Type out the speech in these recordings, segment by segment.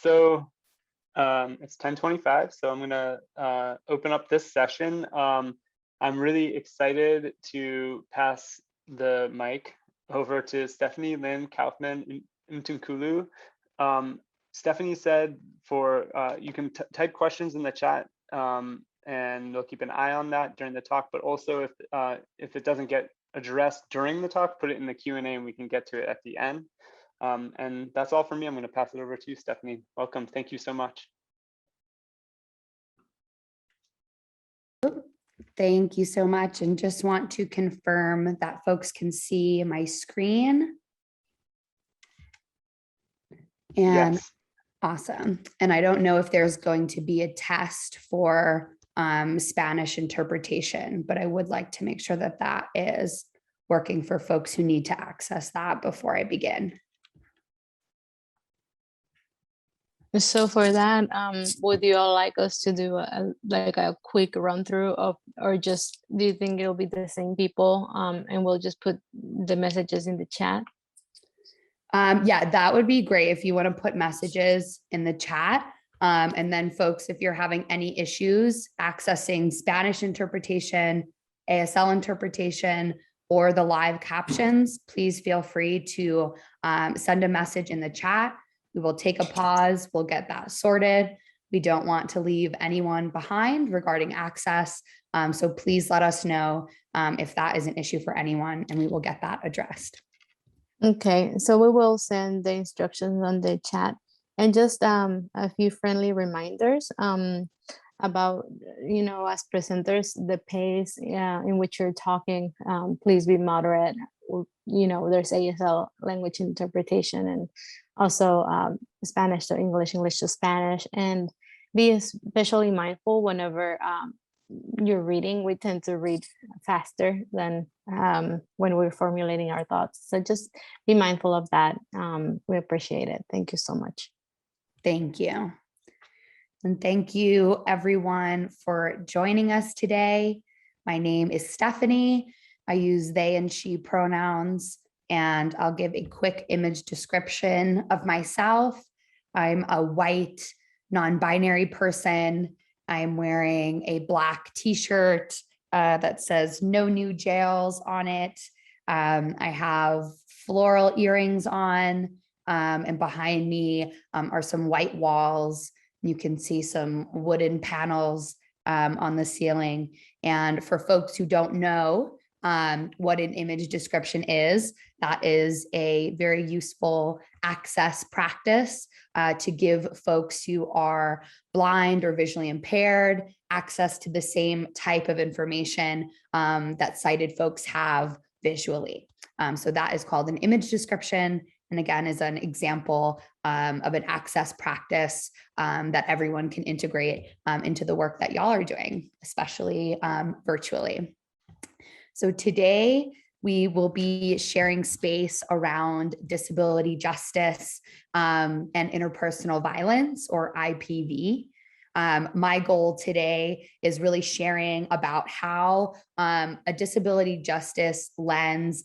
So it's 10:25, so I'm gonna open up this session. I'm really excited to pass the mic over to Stefanie, Lynn, Kaufman, and Mthimkhulu. Stefanie said you can type questions in the chat, and we'll keep an eye on that during the talk, but also if it doesn't get addressed during the talk, put it in the Q&A and we can get to it at the end. And that's all for me. I'm going to pass it over to you, Stefanie. Welcome. Thank you so much. Thank you so much. And just want to confirm that folks can see my screen. And yes. Awesome. And I don't know if there's going to be a test for Spanish interpretation, but I would like to make sure that that is working for folks who need to access that before I begin. So for that, would you all like us to do a quick run through of, or just do you think it'll be the same people and we'll just put the messages in the chat? Yeah, that would be great if you want to put messages in the chat. And then folks, if you're having any issues accessing Spanish interpretation, ASL interpretation, or the live captions, please feel free to send a message in the chat. We will take a pause. We'll get that sorted. We don't want to leave anyone behind regarding access. So please let us know if that is an issue for anyone, and we will get that addressed. Okay, so we will send the instructions on the chat, and just a few friendly reminders about, as presenters, the pace in which you're talking, please be moderate. There's ASL language interpretation and also Spanish to English, English to Spanish, and be especially mindful whenever you're reading. We tend to read faster than when we're formulating our thoughts. So just be mindful of that. We appreciate it. Thank you so much. Thank you. And thank you everyone for joining us today. My name is Stefanie. I use they and she pronouns, and I'll give a quick image description of myself. I'm a white, non-binary person. I'm wearing a black t-shirt that says "No New Jails" on it. I have floral earrings on, and behind me are some white walls. You can see some wooden panels on the ceiling. And for folks who don't know what an image description is, that is a very useful access practice to give folks who are blind or visually impaired access to the same type of information that sighted folks have visually. So that is called an image description. And again, is an example of an access practice that everyone can integrate into the work that y'all are doing, especially virtually. So today we will be sharing space around disability justice and interpersonal violence, or IPV. My goal today is really sharing about how a disability justice lens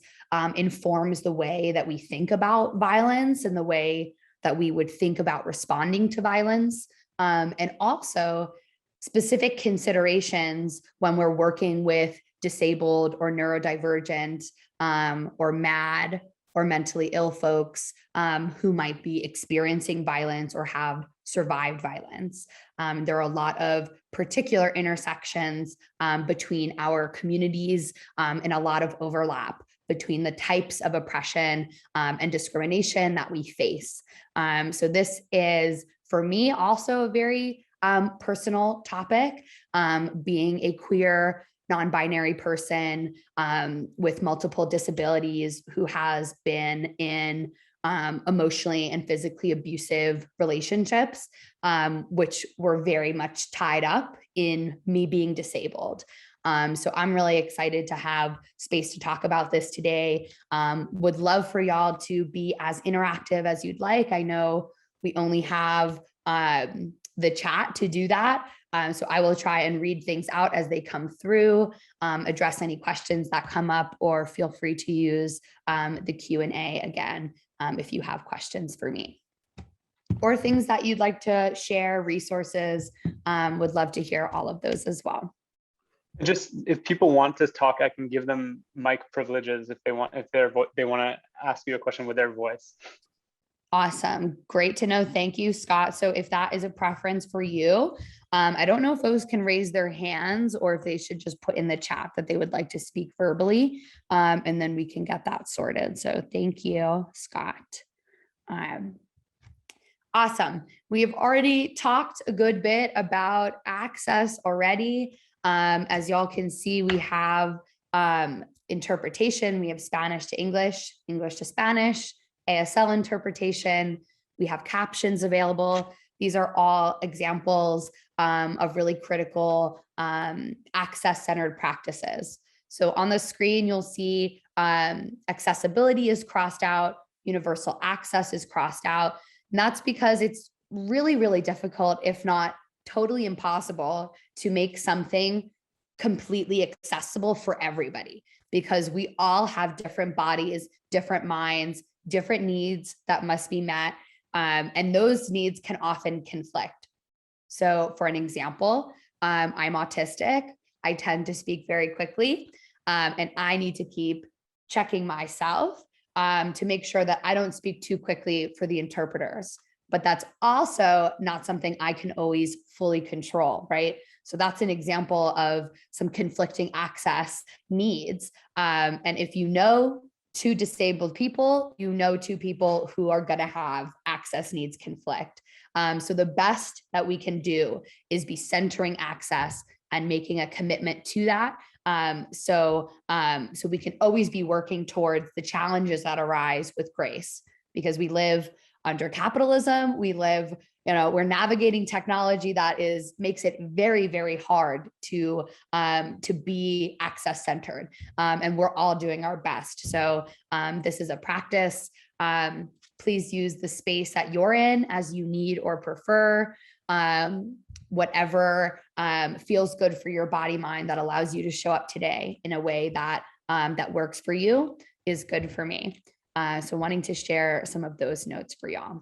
informs the way that we think about violence and the way that we would think about responding to violence, and also specific considerations when we're working with disabled or neurodivergent or MAD or mentally ill folks who might be experiencing violence or have survived violence. There are a lot of particular intersections between our communities and a lot of overlap between the types of oppression and discrimination that we face. So this is, for me, also a very personal topic, being a queer, non-binary person with multiple disabilities who has been in emotionally and physically abusive relationships, which were very much tied up in me being disabled. So I'm really excited to have space to talk about this today. Would love for y'all to be as interactive as you'd like. I know we only have the chat to do that. So I will try and read things out as they come through, address any questions that come up, or feel free to use the Q&A again if you have questions for me. or things that you'd like to share, resources. Would love to hear all of those as well. Just if people want to talk, I can give them mic privileges if they want, if they want to ask you a question with their voice. Awesome. Great to know. Thank you, Scott. So if that is a preference for you, I don't know if folks can raise their hands or if they should just put in the chat that they would like to speak verbally, and then we can get that sorted. So thank you, Scott. Awesome. We have already talked a good bit about access already. As y'all can see, we have interpretation. We have Spanish to English, English to Spanish, ASL interpretation. We have captions available. These are all examples of really critical access-centered practices. So on the screen, you'll see accessibility is crossed out, universal access is crossed out. And that's because it's really, really difficult, if not totally impossible, to make something completely accessible for everybody, because we all have different bodies, different minds, different needs that must be met. And those needs can often conflict. So for an example, I'm autistic. I tend to speak very quickly, and I need to keep checking myself to make sure that I don't speak too quickly for the interpreters. But that's also not something I can always fully control, right? So that's an example of some conflicting access needs. And if you know two disabled people, you know two people who are going to have access needs conflict. So the best that we can do is be centering access and making a commitment to that. So we can always be working towards the challenges that arise with grace, because we live under capitalism. We live, we're navigating technology that makes it very, very hard to be access centered, and we're all doing our best. So this is a practice. Please use the space that you're in as you need or prefer. Whatever feels good for your body, mind, that allows you to show up today in a way that that works for you is good for me. So wanting to share some of those notes for y'all.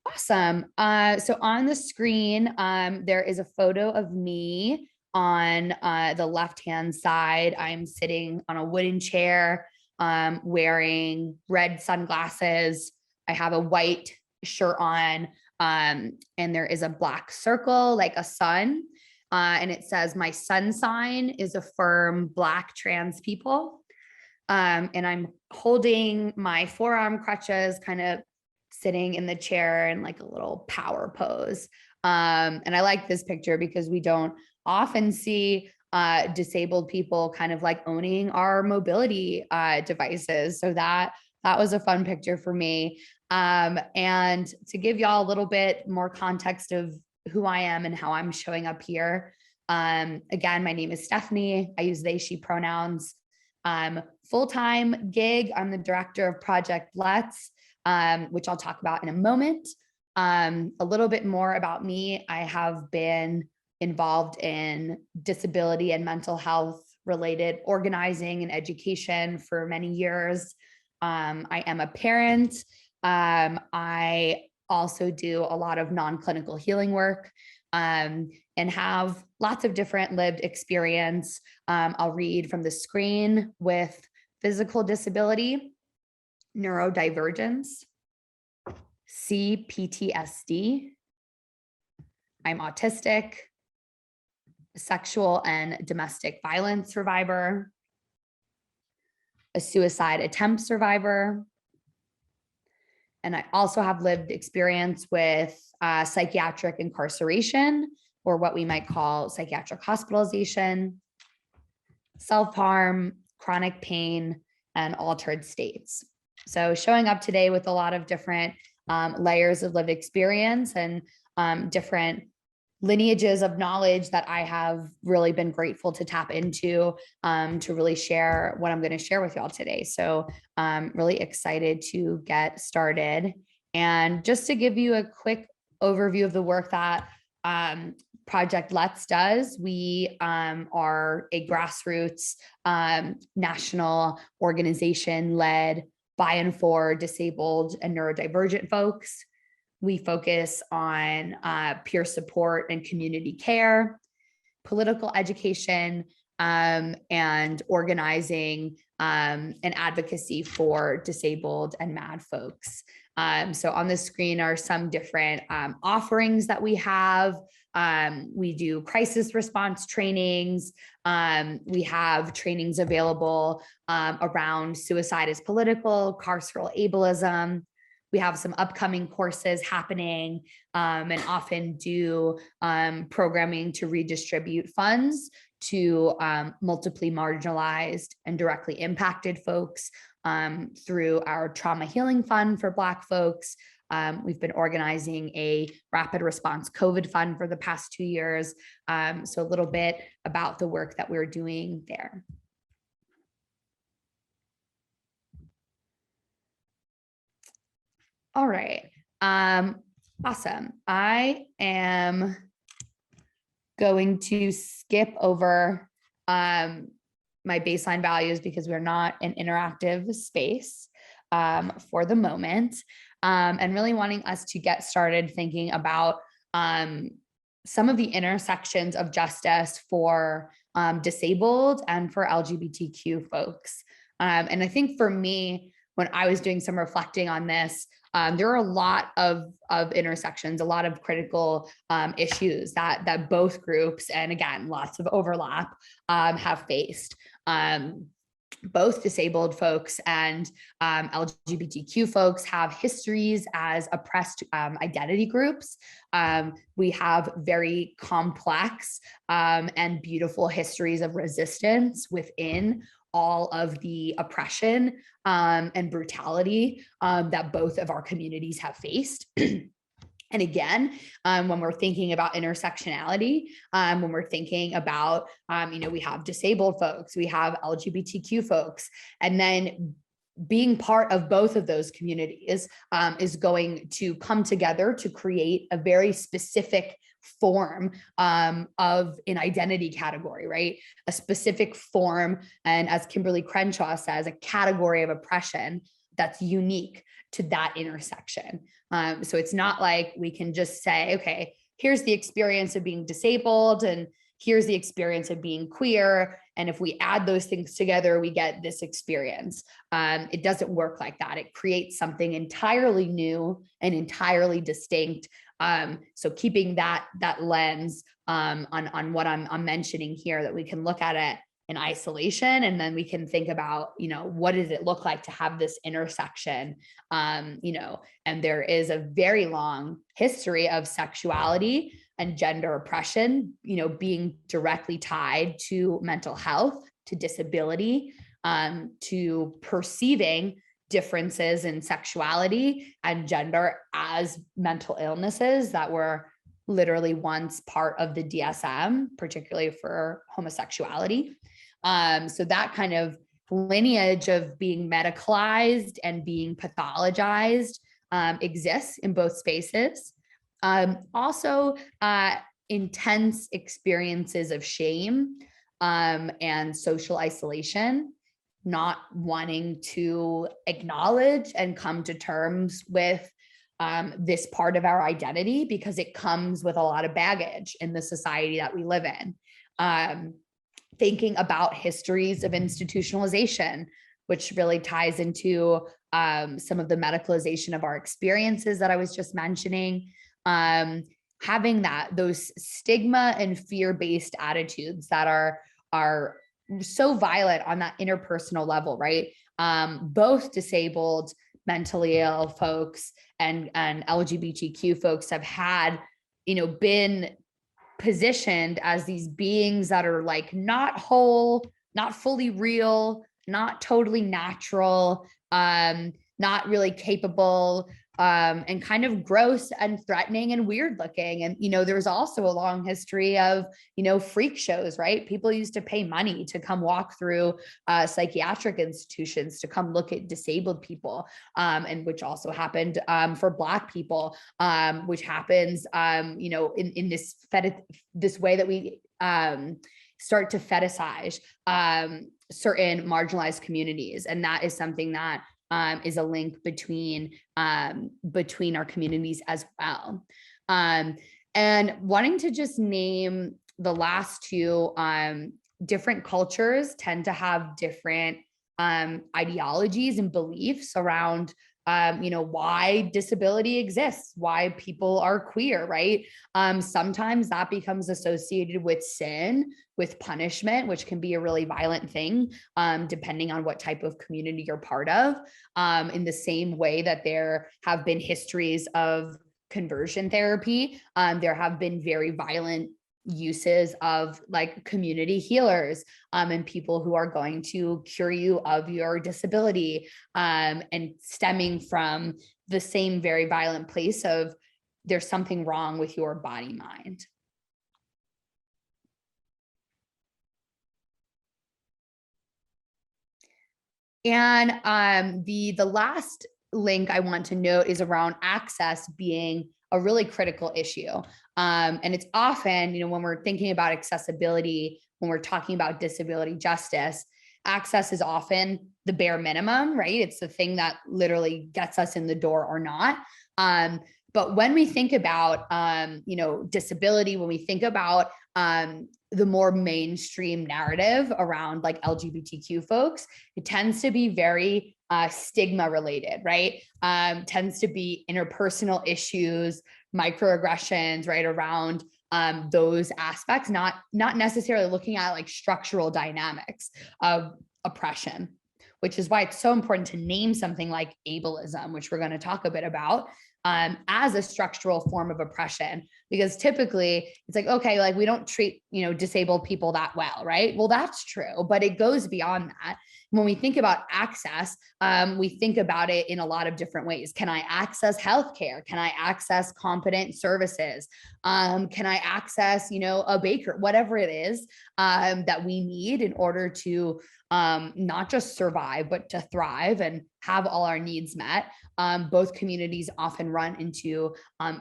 Awesome. So on the screen, there is a photo of me on the left-hand side. I'm sitting on a wooden chair, wearing red sunglasses. I have a white shirt on, and there is a black circle like a sun. And it says, my sun sign is affirm Black trans people. And I'm holding my forearm crutches, kind of sitting in the chair in like a little power pose. And I like this picture because we don't often see disabled people kind of like owning our mobility devices. So that was a fun picture for me. And to give y'all a little bit more context of who I am and how I'm showing up here. Again, my name is Stefanie. I use they, she pronouns. Full-time gig, I'm the director of Project Let's, which I'll talk about in a moment. A little bit more about me. I have been involved in disability and mental health related organizing and education for many years. I am a parent. I also do a lot of non-clinical healing work, and have lots of different lived experience. I'll read from the screen with physical disability, neurodivergence, CPTSD. I'm autistic, sexual and domestic violence survivor, a suicide attempt survivor. And I also have lived experience with psychiatric incarceration, or what we might call psychiatric hospitalization, self-harm, chronic pain, and altered states. So showing up today with a lot of different layers of lived experience and different lineages of knowledge that I have really been grateful to tap into to really share what I'm going to share with y'all today. So I'm really excited to get started. And just to give you a quick overview of the work that Project Let's does, we are a grassroots national organization led by and for disabled and neurodivergent folks. We focus on peer support and community care, political education, and organizing and advocacy for disabled and MAD folks. So on the screen are some different offerings that we have. We do crisis response trainings. We have trainings available around suicide as political, carceral ableism. We have some upcoming courses happening and often do programming to redistribute funds to multiply marginalized and directly impacted folks through our trauma healing fund for Black folks. We've been organizing a rapid response COVID fund for the past 2 years. So a little bit about the work that we're doing there. All right, awesome. I am going to skip over my baseline values because we're not an interactive space for the moment, and really wanting us to get started thinking about some of the intersections of justice for disabled and for LGBTQ folks. And I think for me, when I was doing some reflecting on this, there are a lot of intersections, a lot of critical issues that both groups, and again, lots of overlap, have faced. Both disabled folks and LGBTQ folks have histories as oppressed identity groups. We have very complex and beautiful histories of resistance within all of the oppression and brutality that both of our communities have faced. And again, when we're thinking about intersectionality, when we're thinking about, we have disabled folks, we have LGBTQ folks, and then being part of both of those communities is going to come together to create a very specific form of an identity category, right? A specific form, and as Kimberly Crenshaw says, a category of oppression that's unique to that intersection. So it's not like we can just say, okay, here's the experience of being disabled and here's the experience of being queer. And if we add those things together, we get this experience. It doesn't work like that. It creates something entirely new and entirely distinct. So keeping that lens on what I'm mentioning here, that we can look at it in isolation, and then we can think about, what does it look like to have this intersection, and there is a very long history of sexuality and gender oppression, being directly tied to mental health, to disability, to perceiving differences in sexuality and gender as mental illnesses that were literally once part of the DSM, particularly for homosexuality. So that kind of lineage of being medicalized and being pathologized exists in both spaces. Also, intense experiences of shame and social isolation, not wanting to acknowledge and come to terms with this part of our identity because it comes with a lot of baggage in the society that we live in. Thinking about histories of institutionalization, which really ties into some of the medicalization of our experiences that I was just mentioning. Having those stigma and fear-based attitudes that are so violent on that interpersonal level, right? Both disabled, mentally ill folks and LGBTQ folks have had, been positioned as these beings that are like not whole, not fully real, not totally natural, not really capable, and kind of gross and threatening and weird looking. And, there's also a long history of, freak shows, right? People used to pay money to come walk through psychiatric institutions to come look at disabled people, and which also happened for Black people, which happens, in this way that we start to fetishize certain marginalized communities. And that is something that is a link between our communities as well. And wanting to just name the last two, different cultures tend to have different ideologies and beliefs around why disability exists, why people are queer, right? Sometimes that becomes associated with sin, with punishment, which can be a really violent thing, depending on what type of community you're part of. In the same way that there have been histories of conversion therapy, there have been very violent uses of like community healers, and people who are going to cure you of your disability, and stemming from the same very violent place of there's something wrong with your body mind. And the last link I want to note is around access being a really critical issue. And it's often, when we're thinking about accessibility, when we're talking about disability justice, access is often the bare minimum, right? It's the thing that literally gets us in the door or not. But when we think about, disability, when we think about the more mainstream narrative around like LGBTQ folks, it tends to be very stigma related, right? Tends to be interpersonal issues, microaggressions, right? Around those aspects, not necessarily looking at like structural dynamics of oppression, which is why it's so important to name something like ableism, which we're going to talk a bit about, as a structural form of oppression, because typically it's like, okay, like we don't treat, disabled people that well, right? Well, that's true, but it goes beyond that. When we think about access, we think about it in a lot of different ways. Can I access healthcare? Can I access competent services? Can I access, a baker, whatever it is that we need in order to not just survive, but to thrive and have all our needs met. Both communities often run into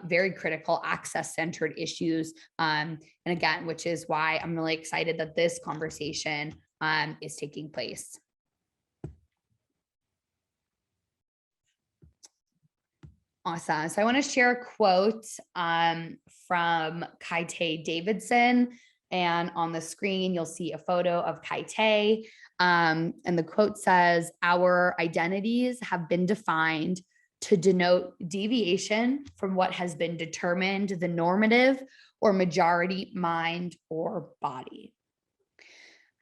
very critical access-centered issues. And again, which is why I'm really excited that this conversation is taking place. Awesome. So I want to share a quote from Kaite Davidson. And on the screen, you'll see a photo of Kaite. And the quote says, "Our identities have been defined to denote deviation from what has been determined the normative or majority mind or body."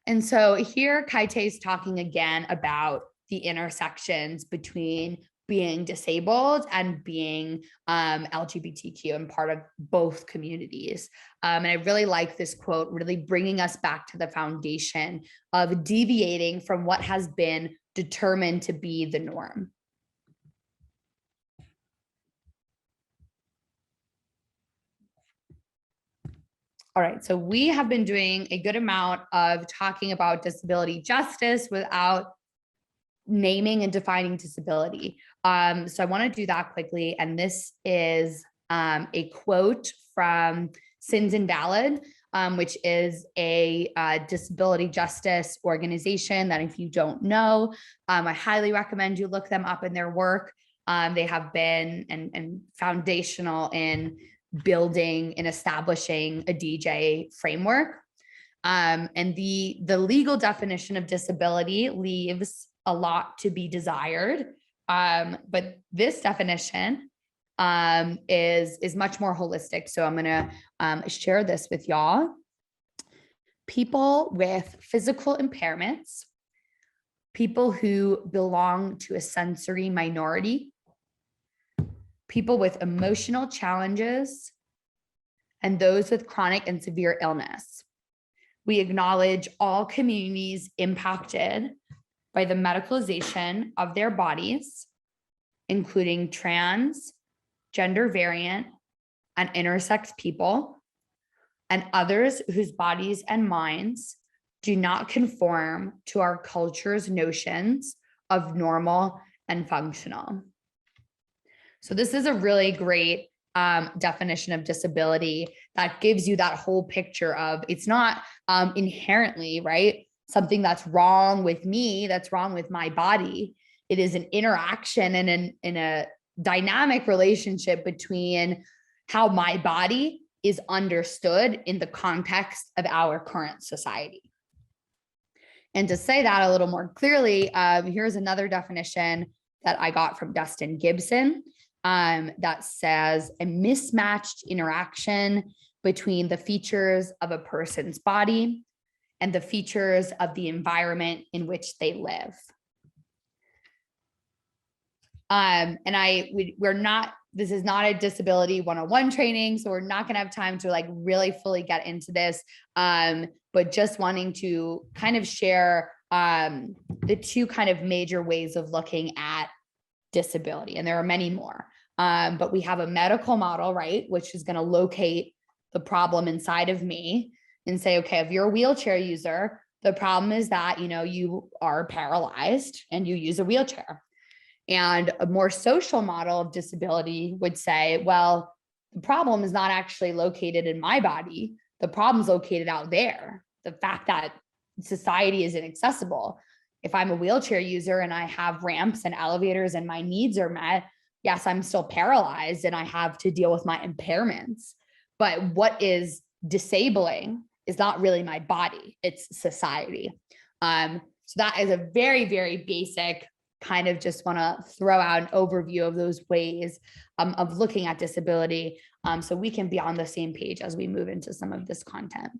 And so here Kaite is talking again about the intersections between being disabled and being LGBTQ and part of both communities. And I really like this quote, really bringing us back to the foundation of deviating from what has been determined to be the norm. All right, so we have been doing a good amount of talking about disability justice without naming and defining disability. So I want to do that quickly. And this is a quote from Sins Invalid, which is a disability justice organization that if you don't know, I highly recommend you look them up in their work. They have been and foundational in building and establishing a DJ framework. And the legal definition of disability leaves a lot to be desired. But this definition is much more holistic. So I'm going to share this with y'all. People with physical impairments, people who belong to a sensory minority, people with emotional challenges, and those with chronic and severe illness. We acknowledge all communities impacted by the medicalization of their bodies, including trans, gender variant, and intersex people, and others whose bodies and minds do not conform to our culture's notions of normal and functional. So this is a really great definition of disability that gives you that whole picture of it's not inherently, right, something that's wrong with me, that's wrong with my body. It is an interaction and in a dynamic relationship between how my body is understood in the context of our current society. And to say that a little more clearly, here's another definition that I got from Dustin Gibson that says a mismatched interaction between the features of a person's body and the features of the environment in which they live. This is not a disability 101 training, so we're not going to have time to like really fully get into this, but just wanting to kind of share the two kind of major ways of looking at disability. And there are many more, but we have a medical model, right, which is going to locate the problem inside of me and say, okay, if you're a wheelchair user, the problem is that, you know, you are paralyzed and you use a wheelchair. And a more social model of disability would say, well, the problem is not actually located in my body. The problem's located out there. The fact that society is inaccessible. If I'm a wheelchair user and I have ramps and elevators and my needs are met, yes, I'm still paralyzed and I have to deal with my impairments. But what is disabling is not really my body, it's society. So that is a very, very basic kind of just want to throw out an overview of those ways of looking at disability, so we can be on the same page as we move into some of this content.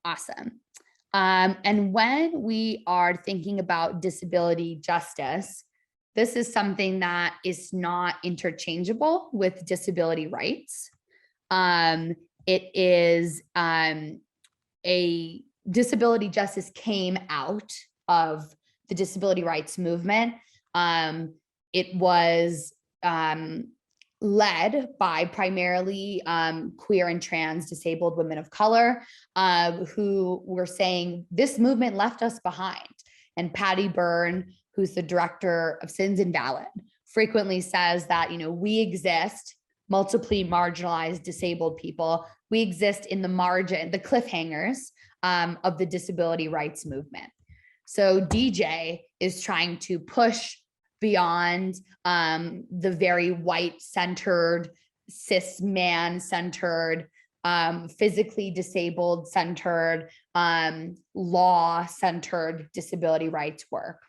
Awesome. And when we are thinking about disability justice, this is something that is not interchangeable with disability rights. It is disability justice came out of the disability rights movement. It was led by primarily queer and trans disabled women of color who were saying this movement left us behind. And Patty Byrne, who's the director of Sins Invalid, frequently says that, you know, we exist, multiply marginalized disabled people, we exist in the margin, the cliffhangers of the disability rights movement. So DJ is trying to push beyond the very white-centered, cis man-centered, physically disabled-centered, law-centered disability rights work.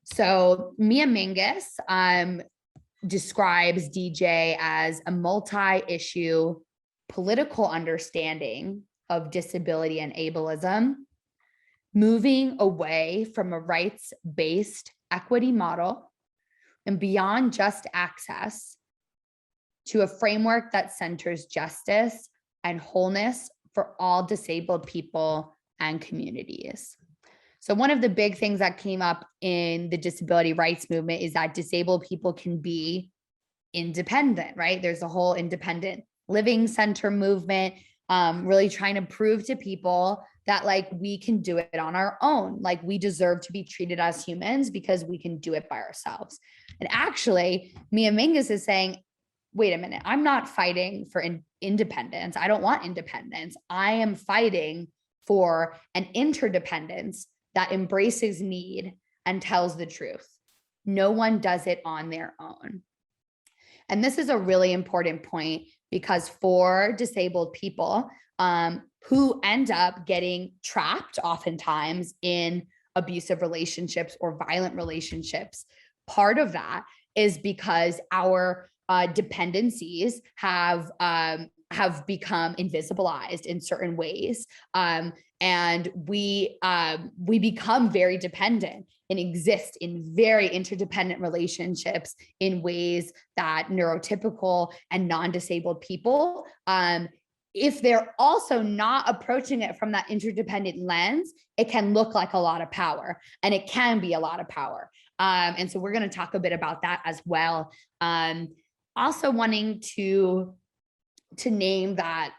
So Mia Mingus describes DJ as a multi-issue political understanding of disability and ableism, moving away from a rights-based equity model and beyond just access to a framework that centers justice and wholeness for all disabled people and communities. So one of the big things that came up in the disability rights movement is that disabled people can be independent, right? There's a whole independent living center movement, really trying to prove to people that like we can do it on our own, like we deserve to be treated as humans because we can do it by ourselves. And actually, Mia Mingus is saying, wait a minute, I'm not fighting for independence. I don't want independence. I am fighting for an interdependence that embraces need and tells the truth. No one does it on their own. And this is a really important point because for disabled people who end up getting trapped oftentimes in abusive relationships or violent relationships, part of that is because our dependencies have become invisibilized in certain ways. And we become very dependent and exist in very interdependent relationships in ways that neurotypical and non-disabled people, if they're also not approaching it from that interdependent lens, it can look like a lot of power, and it can be a lot of power. And so we're going to talk a bit about that as well. Also wanting to name that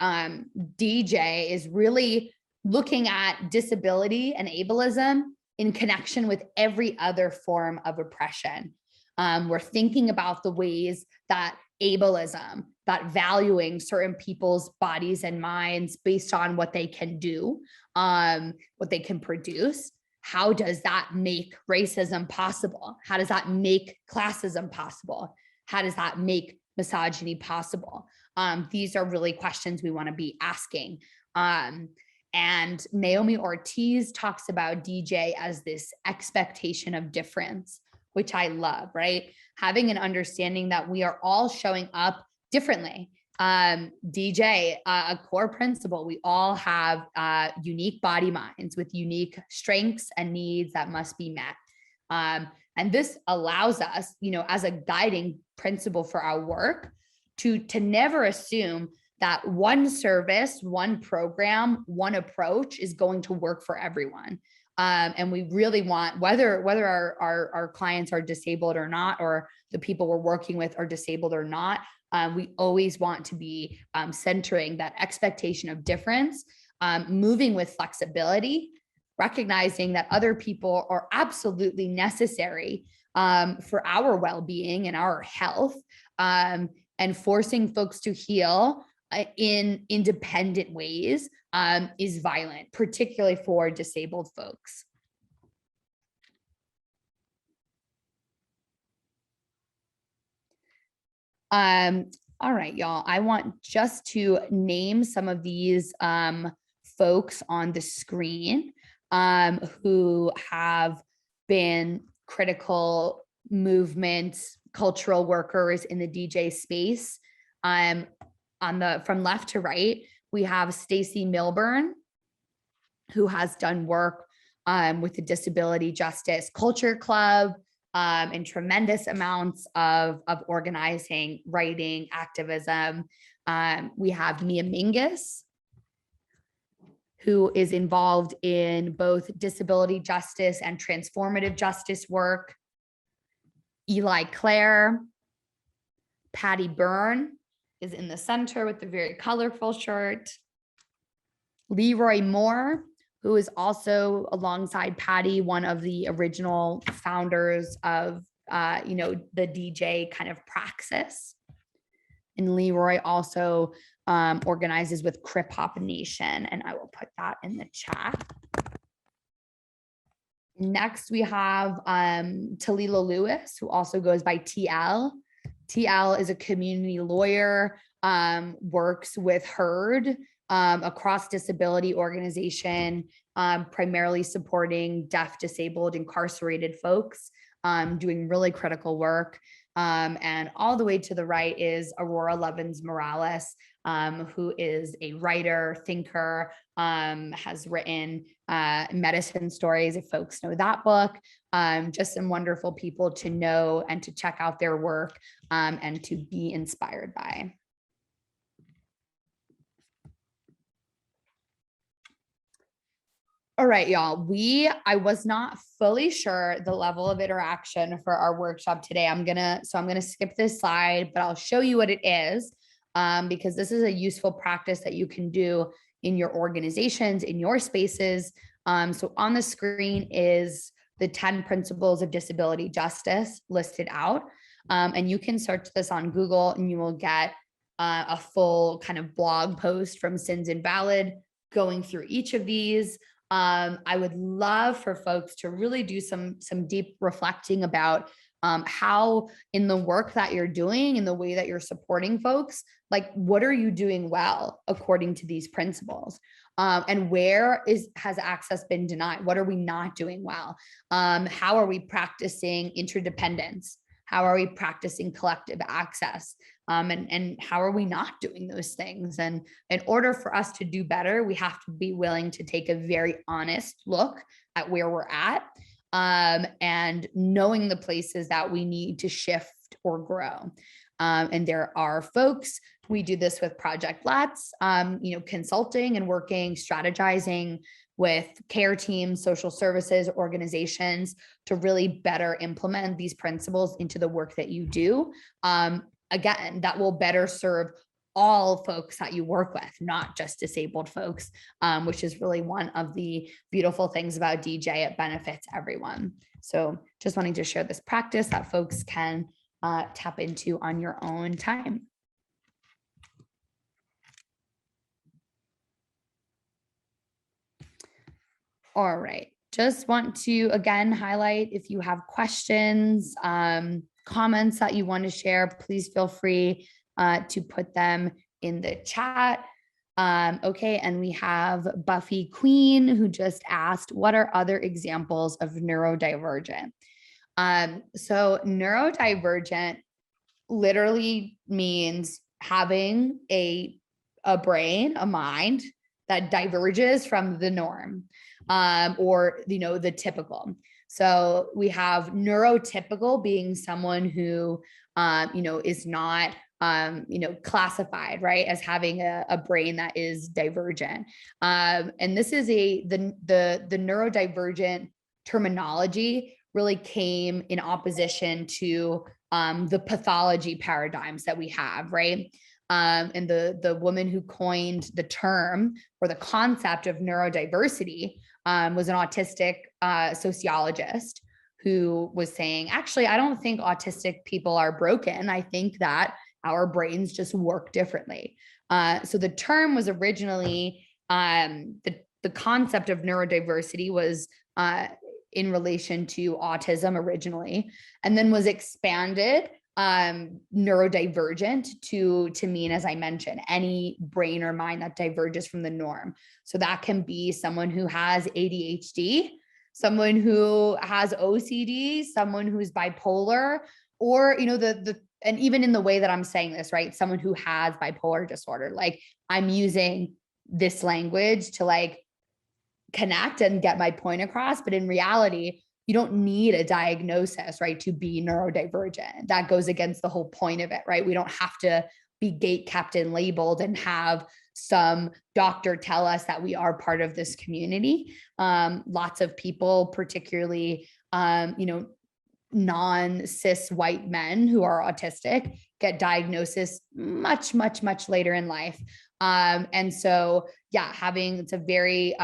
DJ is really looking at disability and ableism in connection with every other form of oppression. We're thinking about the ways that ableism, valuing certain people's bodies and minds based on what they can do, what they can produce. How does that make racism possible? How does that make classism possible? How does that make misogyny possible? These are really questions we want to be asking. And Naomi Ortiz talks about DJ as this expectation of difference, which I love, right? Having an understanding that we are all showing up differently. DJ, a core principle, we all have unique body minds with unique strengths and needs that must be met. And this allows us, as a guiding principle for our work, to never assume that one service, one program, one approach is going to work for everyone. And we really want, whether our clients are disabled or not, or the people we're working with are disabled or not, we always want to be centering that expectation of difference, moving with flexibility, recognizing that other people are absolutely necessary for our well-being and our health, and forcing folks to heal in independent ways is violent, particularly for disabled folks. All right, y'all, I want just to name some of these folks on the screen who have been critical movement, cultural workers in the DJ space. From left to right, we have Stacey Milburn, who has done work with the Disability Justice Culture Club, and tremendous amounts of organizing, writing, activism. We have Mia Mingus, who is involved in both disability justice and transformative justice work. Eli Clare, Patty Byrne is in the center with the very colorful shirt. Leroy Moore, who is also, alongside Patty, one of the original founders of the DJ kind of praxis. And Leroy also organizes with Crip Hop Nation, and I will put that in the chat. Next, we have Talila Lewis, who also goes by TL. TL is a community lawyer, works with HERD, a cross-disability organization, primarily supporting deaf, disabled, incarcerated folks, doing really critical work. And all the way to the right is Aurora Levins Morales, who is a writer, thinker, has written Medicine Stories, if folks know that book. Just some wonderful people to know and to check out their work and to be inspired by. All right, y'all, I was not fully sure the level of interaction for our workshop today. I'm gonna skip this slide, but I'll show you what it is, because this is a useful practice that you can do in your organizations, in your spaces. So on the screen is the 10 principles of disability justice listed out. And you can search this on Google and you will get a full kind of blog post from Sins Invalid going through each of these. I would love for folks to really do some deep reflecting about how in the work that you're doing, in the way that you're supporting folks, like what are you doing well according to these principles? And where has access been denied? What are we not doing well? How are we practicing interdependence? How are we practicing collective access? And how are we not doing those things? And in order for us to do better, we have to be willing to take a very honest look at where we're at, and knowing the places that we need to shift or grow. And there are folks, we do this with Project Let's, consulting and working, strategizing with care teams, social services, organizations to really better implement these principles into the work that you do. Again, that will better serve all folks that you work with, not just disabled folks, which is really one of the beautiful things about DJ. It benefits everyone. So just wanting to share this practice that folks can tap into on your own time. All right. Just want to again highlight, if you have questions, comments that you want to share, please feel free to put them in the chat. Okay, and we have Buffy Queen, who just asked, what are other examples of neurodivergent? So neurodivergent literally means having a brain, a mind that diverges from the norm, or the typical. So we have neurotypical being someone who is not classified, right, as having a brain that is divergent. And this is the neurodivergent terminology really came in opposition to the pathology paradigms that we have, right? And the woman who coined the term or the concept of neurodiversity was an autistic sociologist who was saying, actually, I don't think autistic people are broken. I think that our brains just work differently. So the term was originally, the concept of neurodiversity was in relation to autism originally, and then was expanded neurodivergent to mean, as I mentioned, any brain or mind that diverges from the norm. So that can be someone who has ADHD, someone who has OCD, someone who's bipolar, or and even in the way that I'm saying this, right, someone who has bipolar disorder. Like, I'm using this language to like connect and get my point across, but in reality, you don't need a diagnosis, right, to be neurodivergent. That goes against the whole point of it, right? We don't have to be gate kept and labeled and have some doctor tell us that we are part of this community. Lots of people, particularly non-cis white men who are autistic, get diagnosis much later in life. And so, yeah, it's a very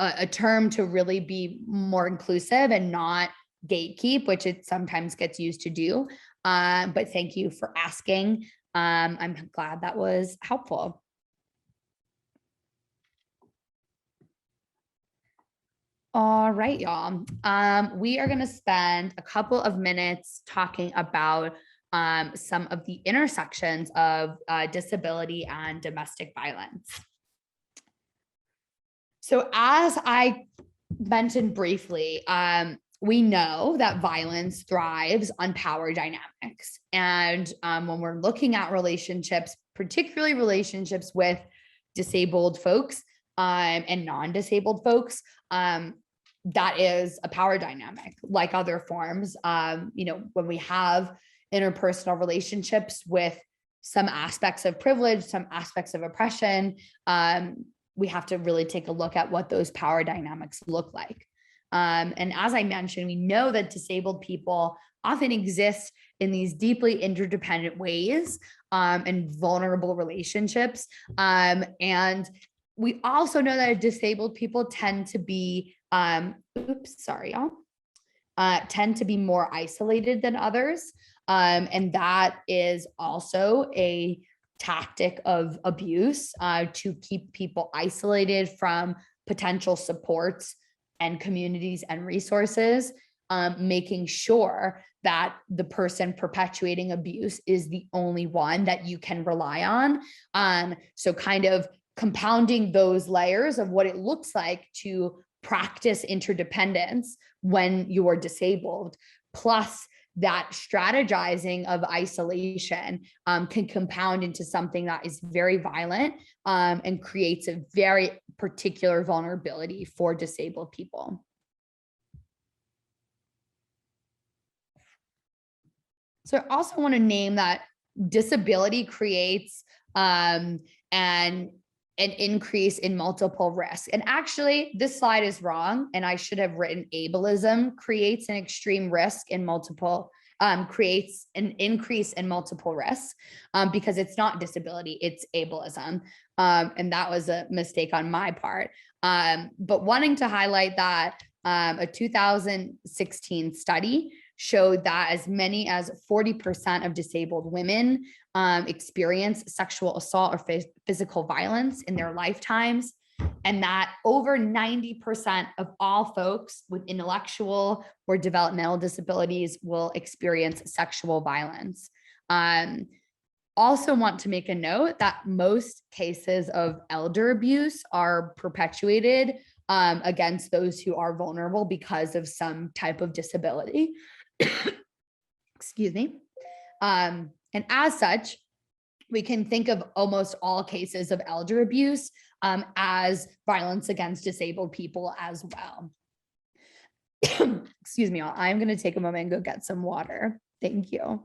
a term to really be more inclusive and not gatekeep, which it sometimes gets used to do. But thank you for asking. I'm glad that was helpful. All right, y'all. We are going to spend a couple of minutes talking about some of the intersections of disability and domestic violence. So as I mentioned briefly, we know that violence thrives on power dynamics. And when we're looking at relationships, particularly relationships with disabled folks and non-disabled folks, that is a power dynamic like other forms. When we have interpersonal relationships with some aspects of privilege, some aspects of oppression, we have to really take a look at what those power dynamics look like. And as I mentioned, we know that disabled people often exist in these deeply interdependent ways and vulnerable relationships. And we also know that disabled people tend to be, tend to be more isolated than others. And that is also a tactic of abuse to keep people isolated from potential supports and communities and resources, making sure that the person perpetuating abuse is the only one that you can rely on. So kind of compounding those layers of what it looks like to practice interdependence when you are disabled, plus that strategizing of isolation can compound into something that is very violent and creates a very particular vulnerability for disabled people. So I also want to name that disability creates an increase in multiple risks. And actually, this slide is wrong, and I should have written ableism creates an extreme risk in multiple, creates an increase in multiple risks, because it's not disability, it's ableism. And that was a mistake on my part. But wanting to highlight that a 2016 study showed that as many as 40% of disabled women experience sexual assault or physical violence in their lifetimes. and that over 90% of all folks with intellectual or developmental disabilities will experience sexual violence. Also want to make a note that most cases of elder abuse are perpetuated against those who are vulnerable because of some type of disability. Excuse me. And as such, we can think of almost all cases of elder abuse as violence against disabled people as well. Excuse me, I'm going to take a moment and go get some water. Thank you.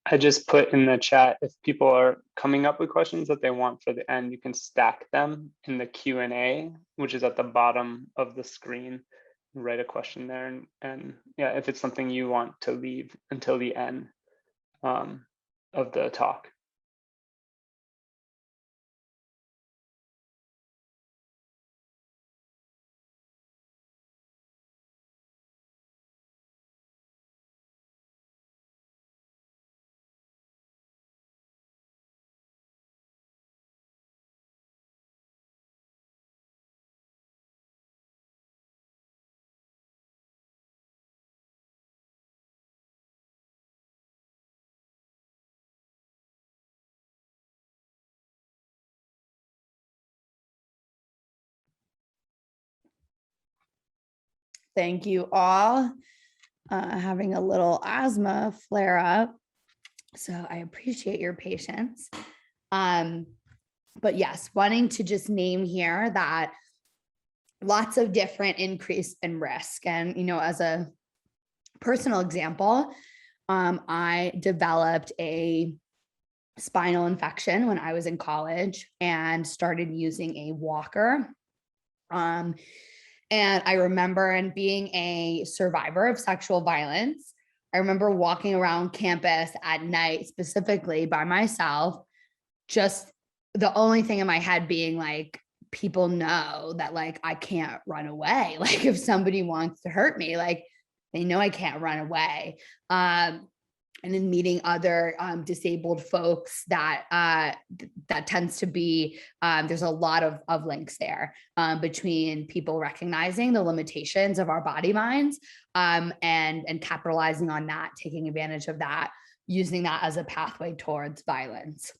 I just put in the chat, if people are coming up with questions that they want for the end, you can stack them in the Q&A, which is at the bottom of the screen. Write a question there, and yeah, if it's something you want to leave until the end of the talk. Thank you all. Having a little asthma flare up, so I appreciate your patience. But yes, wanting to just name here that lots of different increase in risk. And, you know, as a personal example, I developed a spinal infection when I was in college and started using a walker. And I remember, and being a survivor of sexual violence, I remember walking around campus at night, specifically by myself, just the only thing in my head being like, people know that like I can't run away. Like if somebody wants to hurt me, like they know I can't run away. And in meeting other disabled folks, that that tends to be, there's a lot of links there between people recognizing the limitations of our body minds and capitalizing on that, taking advantage of that, using that as a pathway towards violence.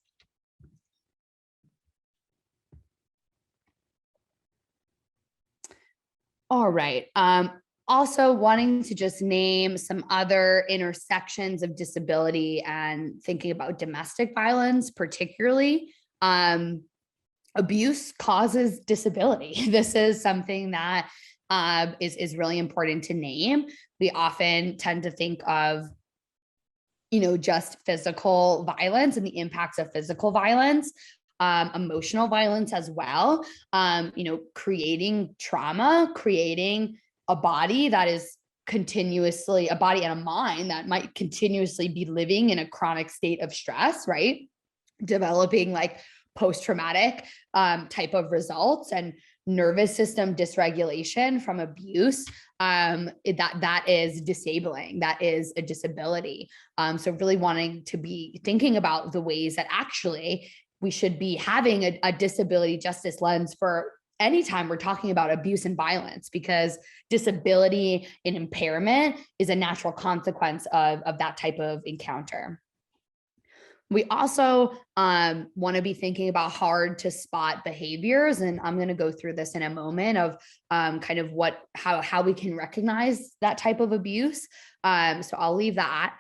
All right. Also wanting to just name some other intersections of disability and thinking about domestic violence, particularly. Abuse causes disability. This is something that is really important to name. We often tend to think of, you know, just physical violence and the impacts of physical violence, emotional violence as well, you know, creating trauma, creating a body that is continuously, a body and a mind that might continuously be living in a chronic state of stress, right? Developing like post-traumatic type of results and nervous system dysregulation from abuse, that is disabling, that is a disability. So really wanting to be thinking about the ways that actually we should be having a disability justice lens for anytime we're talking about abuse and violence, because disability and impairment is a natural consequence of that type of encounter. We also want to be thinking about hard to spot behaviors, and I'm going to go through this in a moment of kind of how we can recognize that type of abuse. So I'll leave that.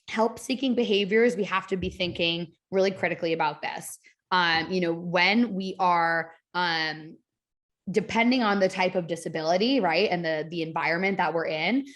Help seeking behaviors, we have to be thinking really critically about this. You know, when we are depending on the type of disability, right, and the environment that we're in,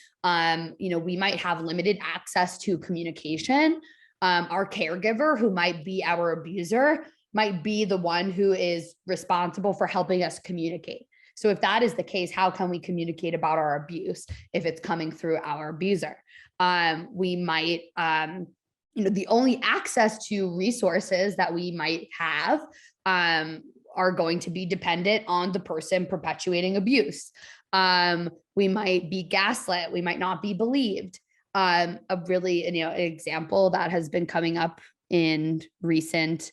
you know, we might have limited access to communication. Our caregiver, who might be our abuser, might be the one who is responsible for helping us communicate. So if that is the case, how can we communicate about our abuse if it's coming through our abuser? We might, the only access to resources that we might have are going to be dependent on the person perpetuating abuse. We might be gaslit. We might not be believed. A really, an example that has been coming up in recent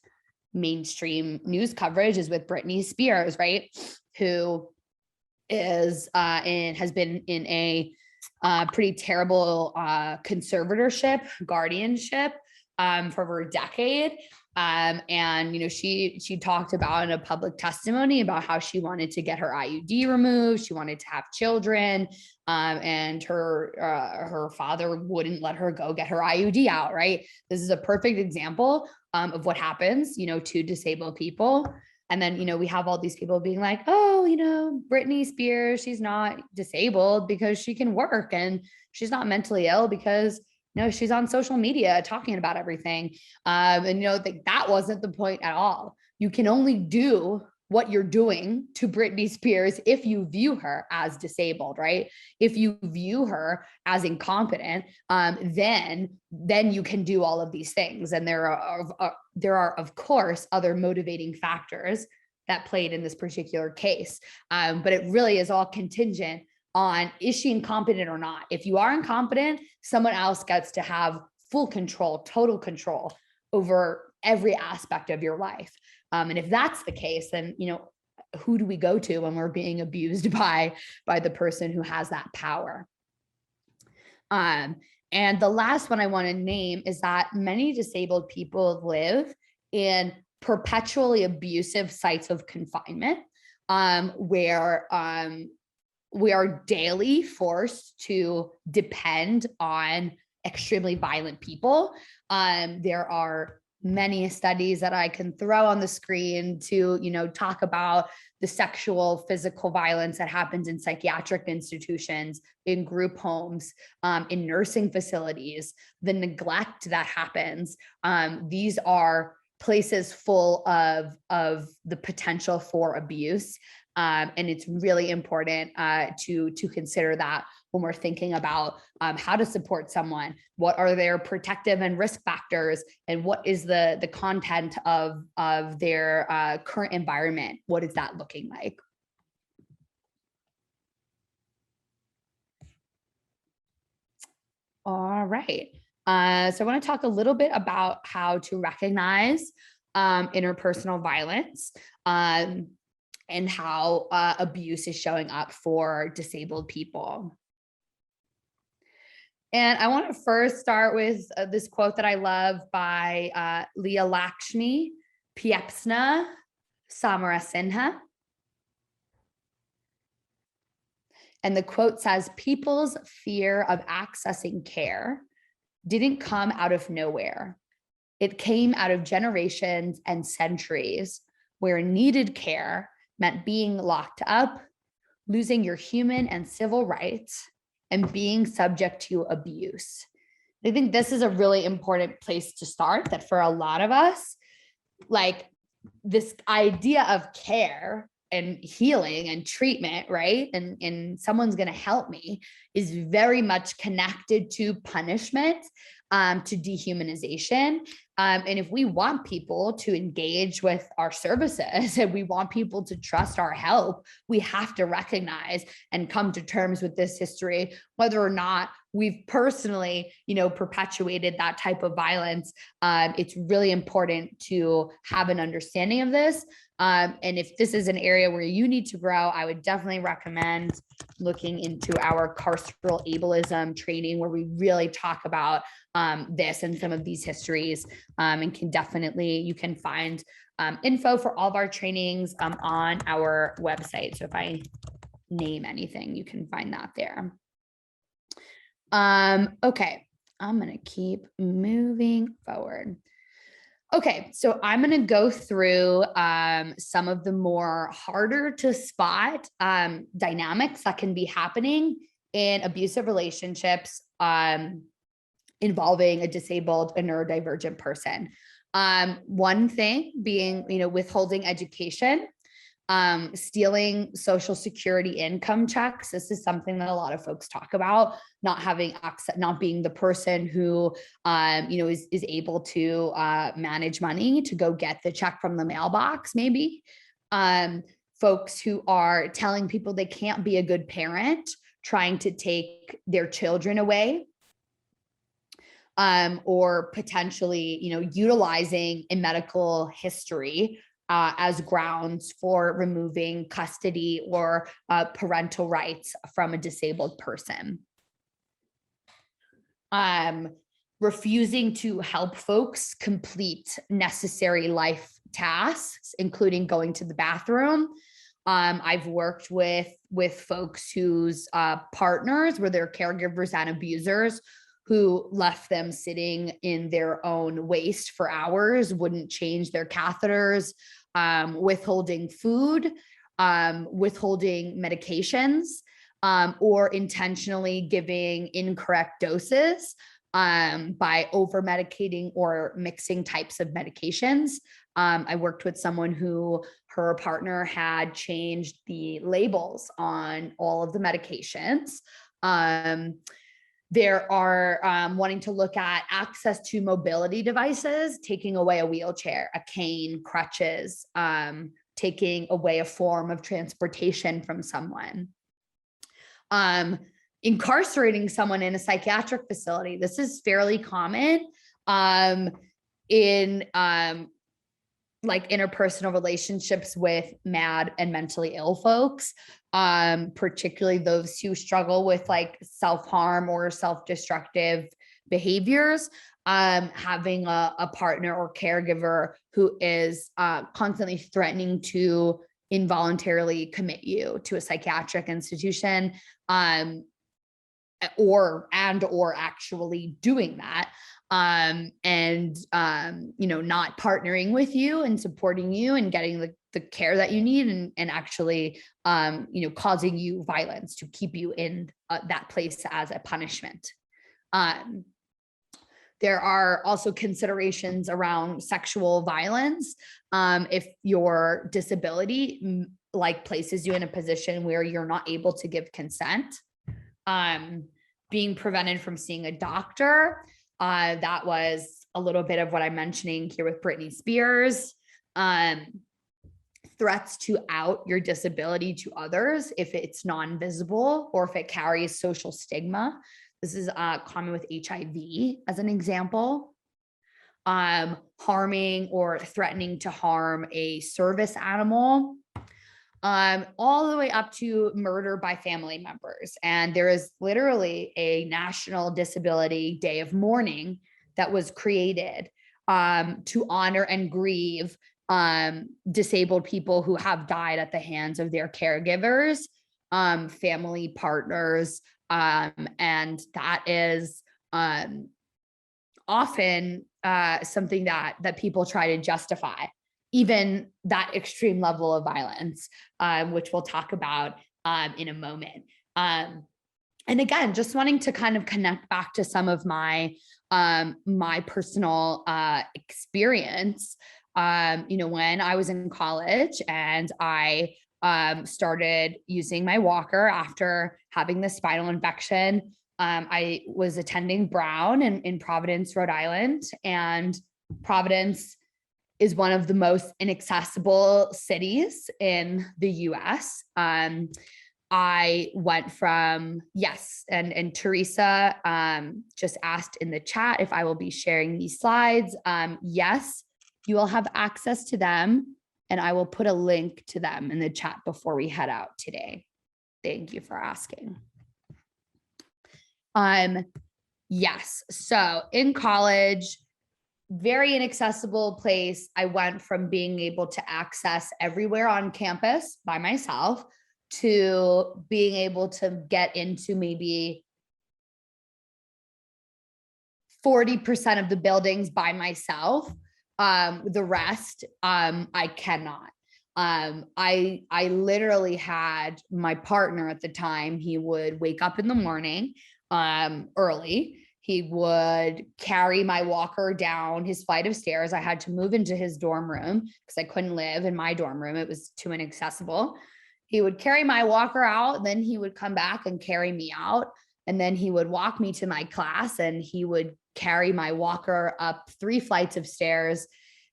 mainstream news coverage is with Britney Spears, right? Who is has been in a pretty terrible conservatorship, guardianship for over a decade. And she talked about in a public testimony about how she wanted to get her IUD removed. She wanted to have children, and her father wouldn't let her go get her IUD out. Right. This is a perfect example of what happens, to disabled people. And then, we have all these people being like, oh, Britney Spears, she's not disabled because she can work, and she's not mentally ill because she's on social media talking about everything. And that wasn't the point at all. You can only do what you're doing to Britney Spears if you view her as disabled, right? If you view her as incompetent, then you can do all of these things. And there are of course other motivating factors that played in this particular case, but it really is all contingent on, is she incompetent or not? If you are incompetent, someone else gets to have full control, total control over every aspect of your life. And if that's the case, then, who do we go to when we're being abused by the person who has that power? And the last one I want to name is that many disabled people live in perpetually abusive sites of confinement, where we are daily forced to depend on extremely violent people. There are many studies that I can throw on the screen to, talk about the sexual, physical violence that happens in psychiatric institutions, in group homes, in nursing facilities, the neglect that happens. These are places full of the potential for abuse. And it's really important to consider that when we're thinking about how to support someone. What are their protective and risk factors, and what is the content of their current environment? What is that looking like? All right. So I want to talk a little bit about how to recognize interpersonal violence. And how abuse is showing up for disabled people. And I want to first start with this quote that I love by Leah Lakshmi Piepzna Samarasinha. And the quote says, "People's fear of accessing care didn't come out of nowhere. It came out of generations and centuries where needed care meant being locked up, losing your human and civil rights, and being subject to abuse." I think this is a really important place to start, that for a lot of us, like, this idea of care and healing and treatment, right? And someone's going to help me is very much connected to punishment, to dehumanization. And if we want people to engage with our services and we want people to trust our help, we have to recognize and come to terms with this history, whether or not we've personally, perpetuated that type of violence. It's really important to have an understanding of this. And if this is an area where you need to grow, I would definitely recommend looking into our carceral ableism training, where we really talk about this and some of these histories, and you can find info for all of our trainings on our website. So if I name anything, you can find that there. Okay, I'm going to keep moving forward. Okay, so I'm going to go through some of the more harder to spot dynamics that can be happening in abusive relationships involving a disabled and neurodivergent person. One thing being, withholding education. Stealing Social Security income checks. This is something that a lot of folks talk about, not having access, not being the person who, is able to manage money to go get the check from the mailbox, maybe. Folks who are telling people they can't be a good parent, trying to take their children away. Or potentially, utilizing a medical history as grounds for removing custody or parental rights from a disabled person. Refusing to help folks complete necessary life tasks, including going to the bathroom. I've worked with folks whose partners were their caregivers and abusers, who left them sitting in their own waste for hours, wouldn't change their catheters, withholding food, withholding medications, or intentionally giving incorrect doses by over-medicating or mixing types of medications. I worked with someone who her partner had changed the labels on all of the medications. There are wanting to look at access to mobility devices, taking away a wheelchair, a cane, crutches, taking away a form of transportation from someone. Incarcerating someone in a psychiatric facility. This is fairly common in like interpersonal relationships with mad and mentally ill folks, particularly those who struggle with like self-harm or self-destructive behaviors. Having a partner or caregiver who is constantly threatening to involuntarily commit you to a psychiatric institution, or actually doing that. Not partnering with you and supporting you and getting the care that you need, and actually, causing you violence to keep you in that place as a punishment. There are also considerations around sexual violence. If your disability places you in a position where you're not able to give consent, being prevented from seeing a doctor. That was a little bit of what I'm mentioning here with Britney Spears. Threats to out your disability to others if it's non-visible or if it carries social stigma. This is common with HIV as an example. Harming or threatening to harm a service animal. All the way up to murder by family members. And there is literally a National Disability Day of Mourning that was created to honor and grieve disabled people who have died at the hands of their caregivers, family partners, and that is often something that people try to justify, even that extreme level of violence, which we'll talk about in a moment. And again, just wanting to kind of connect back to some of my personal experience. When I was in college and I started using my walker after having the spinal infection, I was attending Brown in Providence, Rhode Island, and Providence is one of the most inaccessible cities in the US. I went from, yes, and Teresa just asked in the chat if I will be sharing these slides. Yes, you will have access to them, and I will put a link to them in the chat before we head out today. Thank you for asking. Yes, so in college, very inaccessible place. I went from being able to access everywhere on campus by myself to being able to get into maybe 40% of the buildings by myself. The rest, I cannot. I literally had my partner at the time. He would wake up in the morning early. He would carry my walker down his flight of stairs. I had to move into his dorm room because I couldn't live in my dorm room. It was too inaccessible. He would carry my walker out, then he would come back and carry me out. And then he would walk me to my class and he would carry my walker up 3 flights of stairs,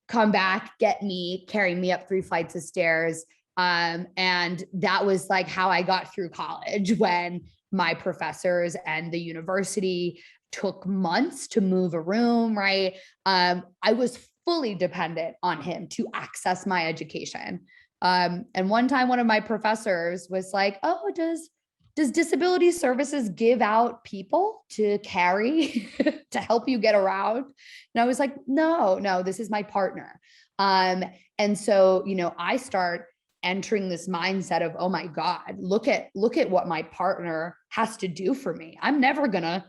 come back, get me, carry me up 3 flights of stairs. And that was like how I got through college, when my professors and the university took months to move a room, right? I was fully dependent on him to access my education. And one time one of my professors was like, oh, does disability services give out people to carry to help you get around? And I was like, no, this is my partner. And so, I start entering this mindset of, oh my God, look at what my partner has to do for me. I'm never gonna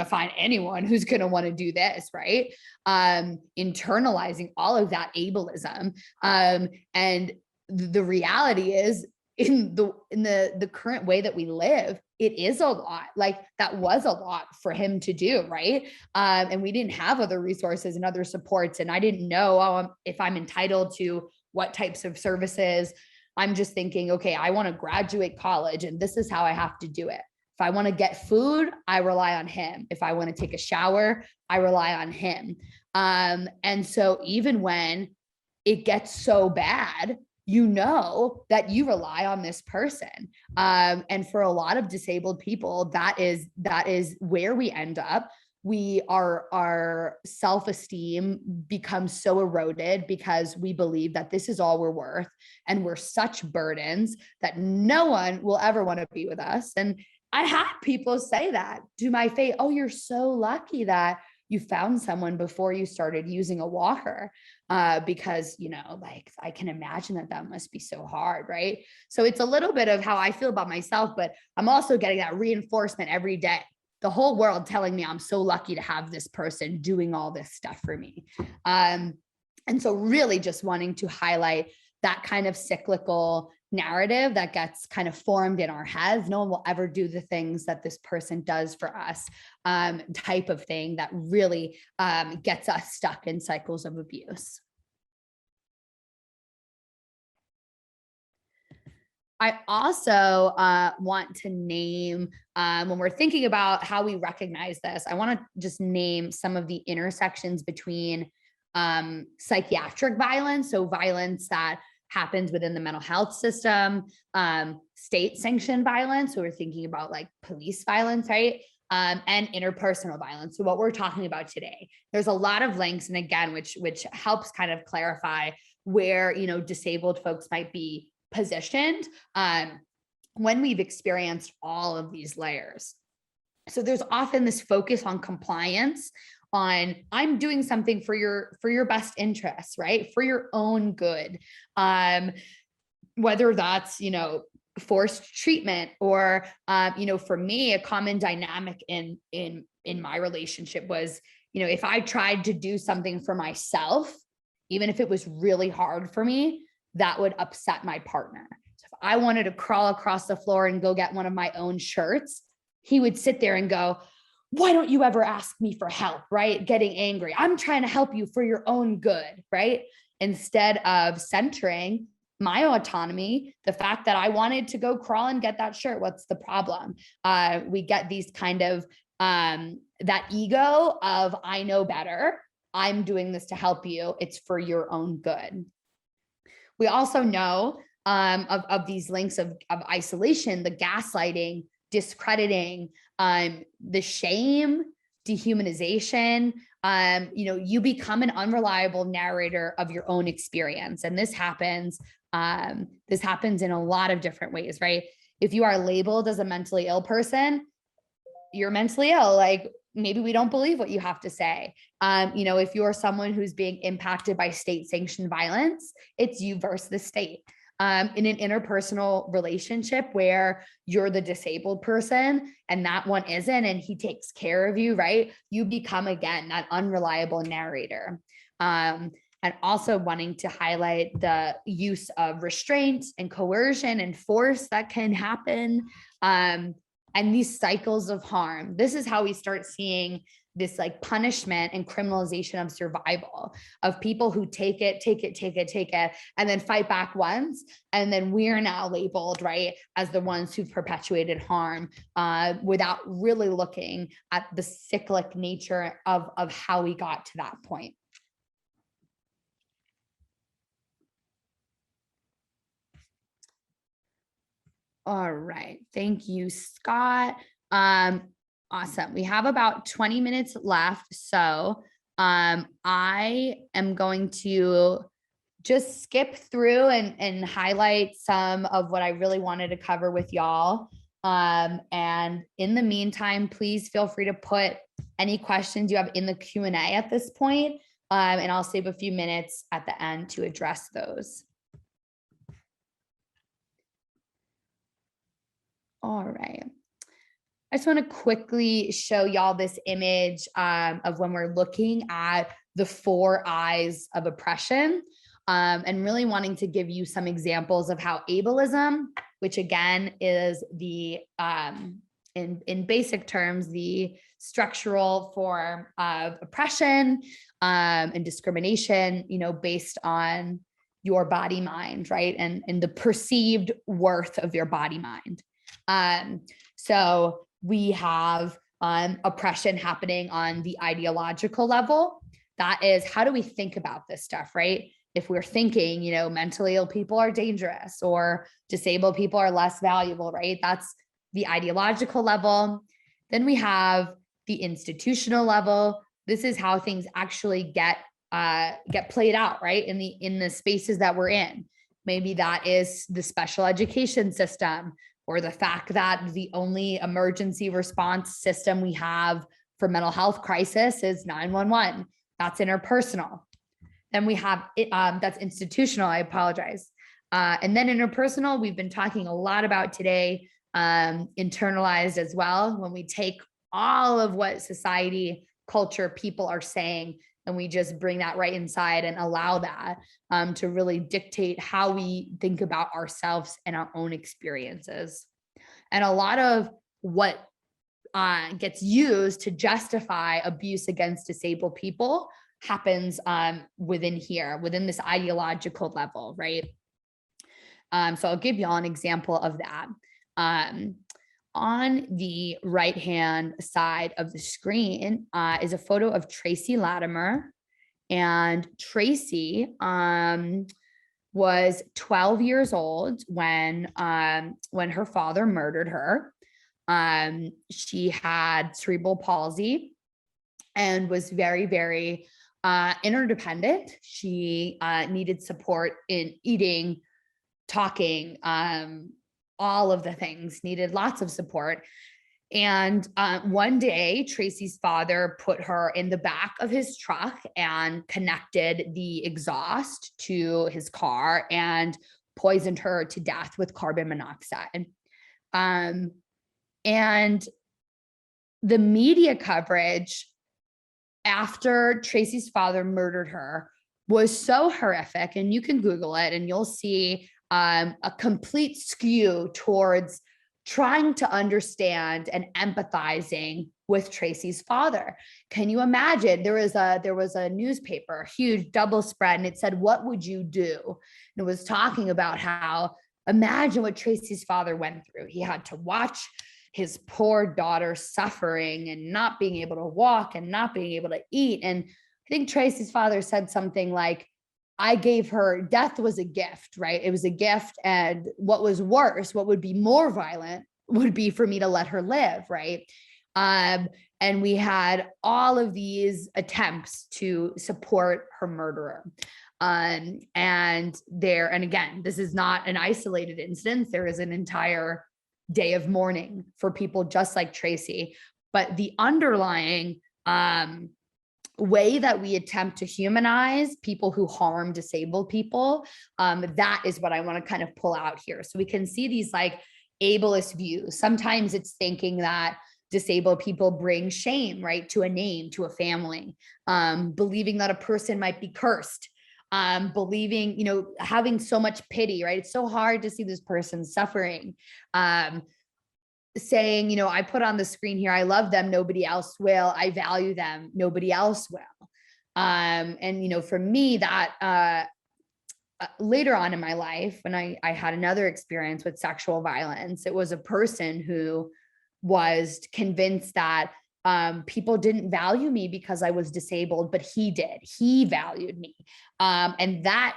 find anyone who's gonna want to do this, right? Internalizing all of that ableism. And the reality is, in the current way that we live, it is a lot. Like, that was a lot for him to do, right? And we didn't have other resources and other supports, and I didn't know if I'm entitled to what types of services. I'm just thinking, okay, I want to graduate college and this is how I have to do it. If I want to get food, I rely on him. If I want to take a shower, I rely on him. And so even when it gets so bad, that you rely on this person. And for a lot of disabled people, that is where we end up. Our self-esteem becomes so eroded because we believe that this is all we're worth, and we're such burdens that no one will ever want to be with us. And I had people say that to my face, oh, you're so lucky that you found someone before you started using a walker, because, like, I can imagine that must be so hard, right? So it's a little bit of how I feel about myself, but I'm also getting that reinforcement every day. The whole world telling me I'm so lucky to have this person doing all this stuff for me. And so really just wanting to highlight that kind of cyclical narrative that gets kind of formed in our heads. No one will ever do the things that this person does for us, type of thing that really gets us stuck in cycles of abuse. I also want to name, when we're thinking about how we recognize this, I want to just name some of the intersections between psychiatric violence, so violence that happens within the mental health system, state-sanctioned violence, so we're thinking about like police violence, right? And interpersonal violence. So what we're talking about today, there's a lot of links, and again, which helps kind of clarify where, disabled folks might be positioned when we've experienced all of these layers. So there's often this focus on compliance, on I'm doing something for your best interests, right? For your own good. Whether that's, forced treatment or, for me, a common dynamic in my relationship was, if I tried to do something for myself, even if it was really hard for me, that would upset my partner. So if I wanted to crawl across the floor and go get one of my own shirts, he would sit there and go, why don't you ever ask me for help, right? Getting angry. I'm trying to help you for your own good, right? Instead of centering my autonomy, the fact that I wanted to go crawl and get that shirt, what's the problem? We get these kind of, that ego of I know better. I'm doing this to help you. It's for your own good. We also know of these links of isolation, the gaslighting, discrediting, the shame, dehumanization. You become an unreliable narrator of your own experience. And this happens in a lot of different ways, right? If you are labeled as a mentally ill person, you're mentally ill. Like, maybe we don't believe what you have to say. If you're someone who's being impacted by state-sanctioned violence, it's you versus the state. In an interpersonal relationship where you're the disabled person and that one isn't, and he takes care of you, right? You become, again, that unreliable narrator. And also wanting to highlight the use of restraint and coercion and force that can happen. and these cycles of harm. This is how we start seeing this like punishment and criminalization of survival, of people who take it, and then fight back once. And then we're now labeled, right, as the ones who've perpetuated harm without really looking at the cyclic nature of how we got to that point. All right, thank you, Scott. Awesome. We have about 20 minutes left. So I am going to just skip through and highlight some of what I really wanted to cover with y'all. And in the meantime, please feel free to put any questions you have in the Q&A at this point, and I'll save a few minutes at the end to address those. All right. I just want to quickly show y'all this image of when we're looking at the 4 eyes of oppression, and really wanting to give you some examples of how ableism, which again is the, in basic terms, the structural form of oppression and discrimination, you know, based on your body mind, right? And the perceived worth of your body mind. So we have oppression happening on the ideological level. That is, how do we think about this stuff, right? If we're thinking, you know, mentally ill people are dangerous or disabled people are less valuable, right? That's the ideological level. Then we have the institutional level. This is how things actually get played out, right? In the spaces that we're in. Maybe that is the special education system, or the fact that the only emergency response system we have for mental health crisis is 911. That's interpersonal. Then we have, that's institutional, I apologize. And then interpersonal, we've been talking a lot about today, internalized as well, when we take all of what society, culture, people are saying, and we just bring that right inside and allow that to really dictate how we think about ourselves and our own experiences. And a lot of what gets used to justify abuse against disabled people happens within here, within this ideological level, right? So I'll give y'all an example of that. On the right-hand side of the screen is a photo of Tracy Latimer. And Tracy was 12 years old when her father murdered her. She had cerebral palsy and was very, very interdependent. She needed support in eating, talking, all of the things, needed lots of support. And one day, Tracy's father put her in the back of his truck and connected the exhaust to his car and poisoned her to death with carbon monoxide. And the media coverage after Tracy's father murdered her was so horrific, and you can Google it and you'll see a complete skew towards trying to understand and empathizing with Tracy's father. Can you imagine? There was a newspaper, a huge double spread, and it said, "What would you do?" And it was talking about how, imagine what Tracy's father went through. He had to watch his poor daughter suffering and not being able to walk and not being able to eat. And I think Tracy's father said something like, I gave her, death was a gift, right? It was a gift. And what was worse, what would be more violent would be for me to let her live, right? And we had all of these attempts to support her murderer. And again, this is not an isolated instance. There is an entire day of mourning for people just like Tracy. But the underlying way that we attempt to humanize people who harm disabled people, that is what I want to kind of pull out here. So we can see these like ableist views. Sometimes it's thinking that disabled people bring shame, right, to a name, to a family, believing that a person might be cursed, believing, you know, having so much pity, right? It's so hard to see this person suffering. saying, you know, I put on the screen here, I love them, nobody else will. I value them, nobody else will. And, you know, for me, that later on in my life, when I had another experience with sexual violence, it was a person who was convinced that people didn't value me because I was disabled, but he did. He valued me. And that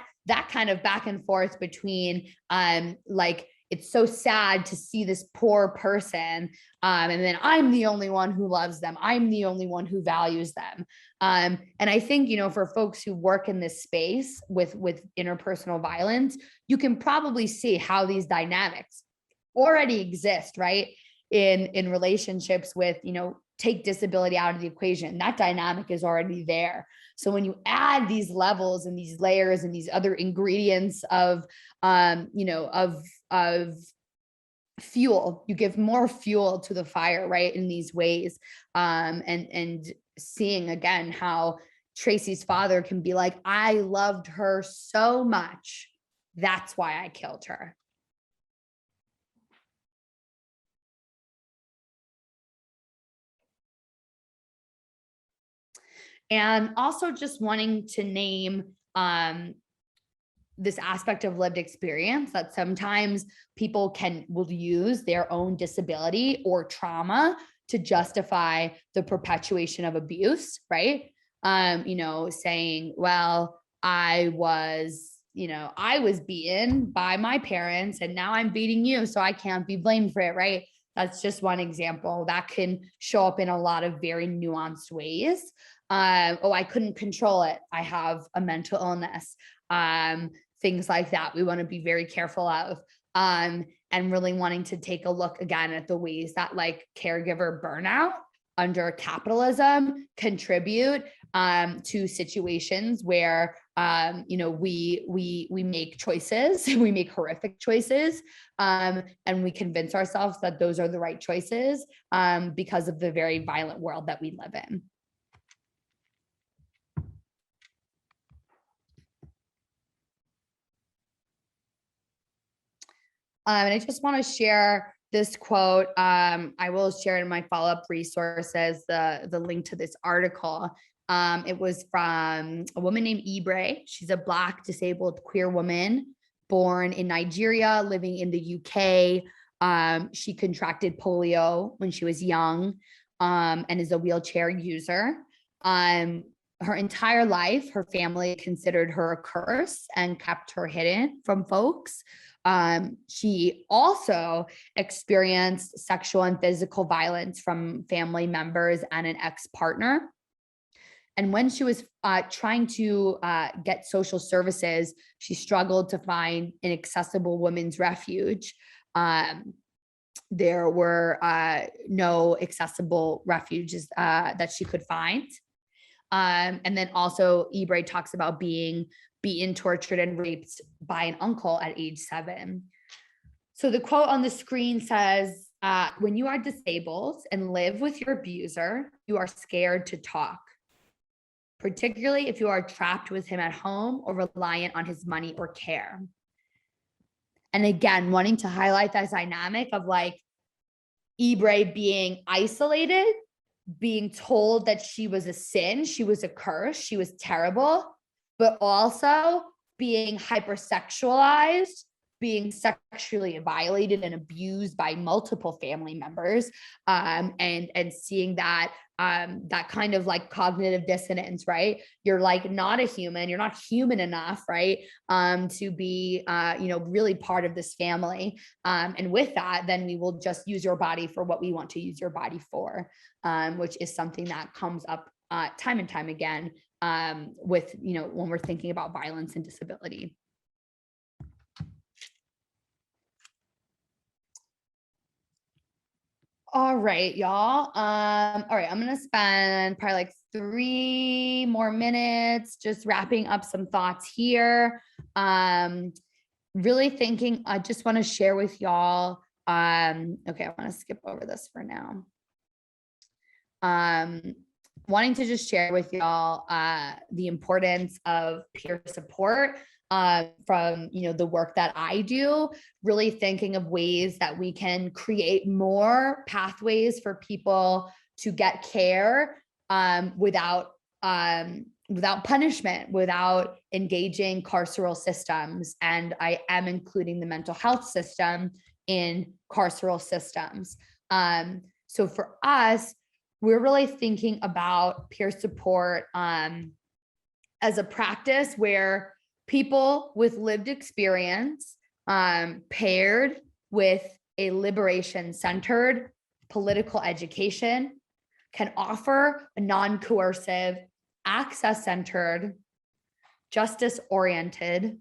kind of back and forth between like, it's so sad to see this poor person, and then I'm the only one who loves them. I'm the only one who values them. And I think, you know, for folks who work in this space with interpersonal violence, you can probably see how these dynamics already exist, right? In relationships with, you know, take disability out of the equation, that dynamic is already there. So when you add these levels and these layers and these other ingredients of, you know, of fuel, you give more fuel to the fire, right? In these ways, and seeing again how Tracy's father can be like, I loved her so much, that's why I killed her. And also just wanting to name this aspect of lived experience, that sometimes people will use their own disability or trauma to justify the perpetuation of abuse, right? You know, saying, well, I was beaten by my parents and now I'm beating you, so I can't be blamed for it, right? That's just one example that can show up in a lot of very nuanced ways. Oh, I couldn't control it, I have a mental illness. Things like that we want to be very careful of, and really wanting to take a look again at the ways that like caregiver burnout under capitalism contribute to situations where you know, we make choices, we make horrific choices, and we convince ourselves that those are the right choices because of the very violent world that we live in. And I just want to share this quote. I will share in my follow-up resources the link to this article. It was from a woman named Ibre. She's a Black disabled queer woman born in Nigeria, living in the UK. She contracted polio when she was young, and is a wheelchair user. Her entire life, her family considered her a curse and kept her hidden from folks. She also experienced sexual and physical violence from family members and an ex-partner. And when she was trying to get social services, she struggled to find an accessible women's refuge. There were no accessible refuges that she could find. And then also Ibre talks about being beaten, tortured, and raped by an uncle at age 7. So the quote on the screen says, when you are disabled and live with your abuser, you are scared to talk, particularly if you are trapped with him at home or reliant on his money or care. And again, wanting to highlight that dynamic of like Ibre being isolated, being told that she was a sin, she was a curse, she was terrible, but also being hypersexualized, being sexually violated and abused by multiple family members, and seeing that that kind of like cognitive dissonance, right? You're like not a human, you're not human enough, right? To be you know, really part of this family. And with that, then we will just use your body for what we want to use your body for, which is something that comes up time and time again with, you know, when we're thinking about violence and disability. All right, y'all. All right, I'm gonna spend probably like 3 more minutes just wrapping up some thoughts here. Really thinking, I just want to share with y'all. Okay, I want to skip over this for now. Wanting to just share with y'all the importance of peer support from the work that I do, really thinking of ways that we can create more pathways for people to get care without punishment, without engaging carceral systems. And I am including the mental health system in carceral systems. So for us, we're really thinking about peer support as a practice where people with lived experience paired with a liberation-centered political education can offer a non-coercive, access-centered, justice-oriented,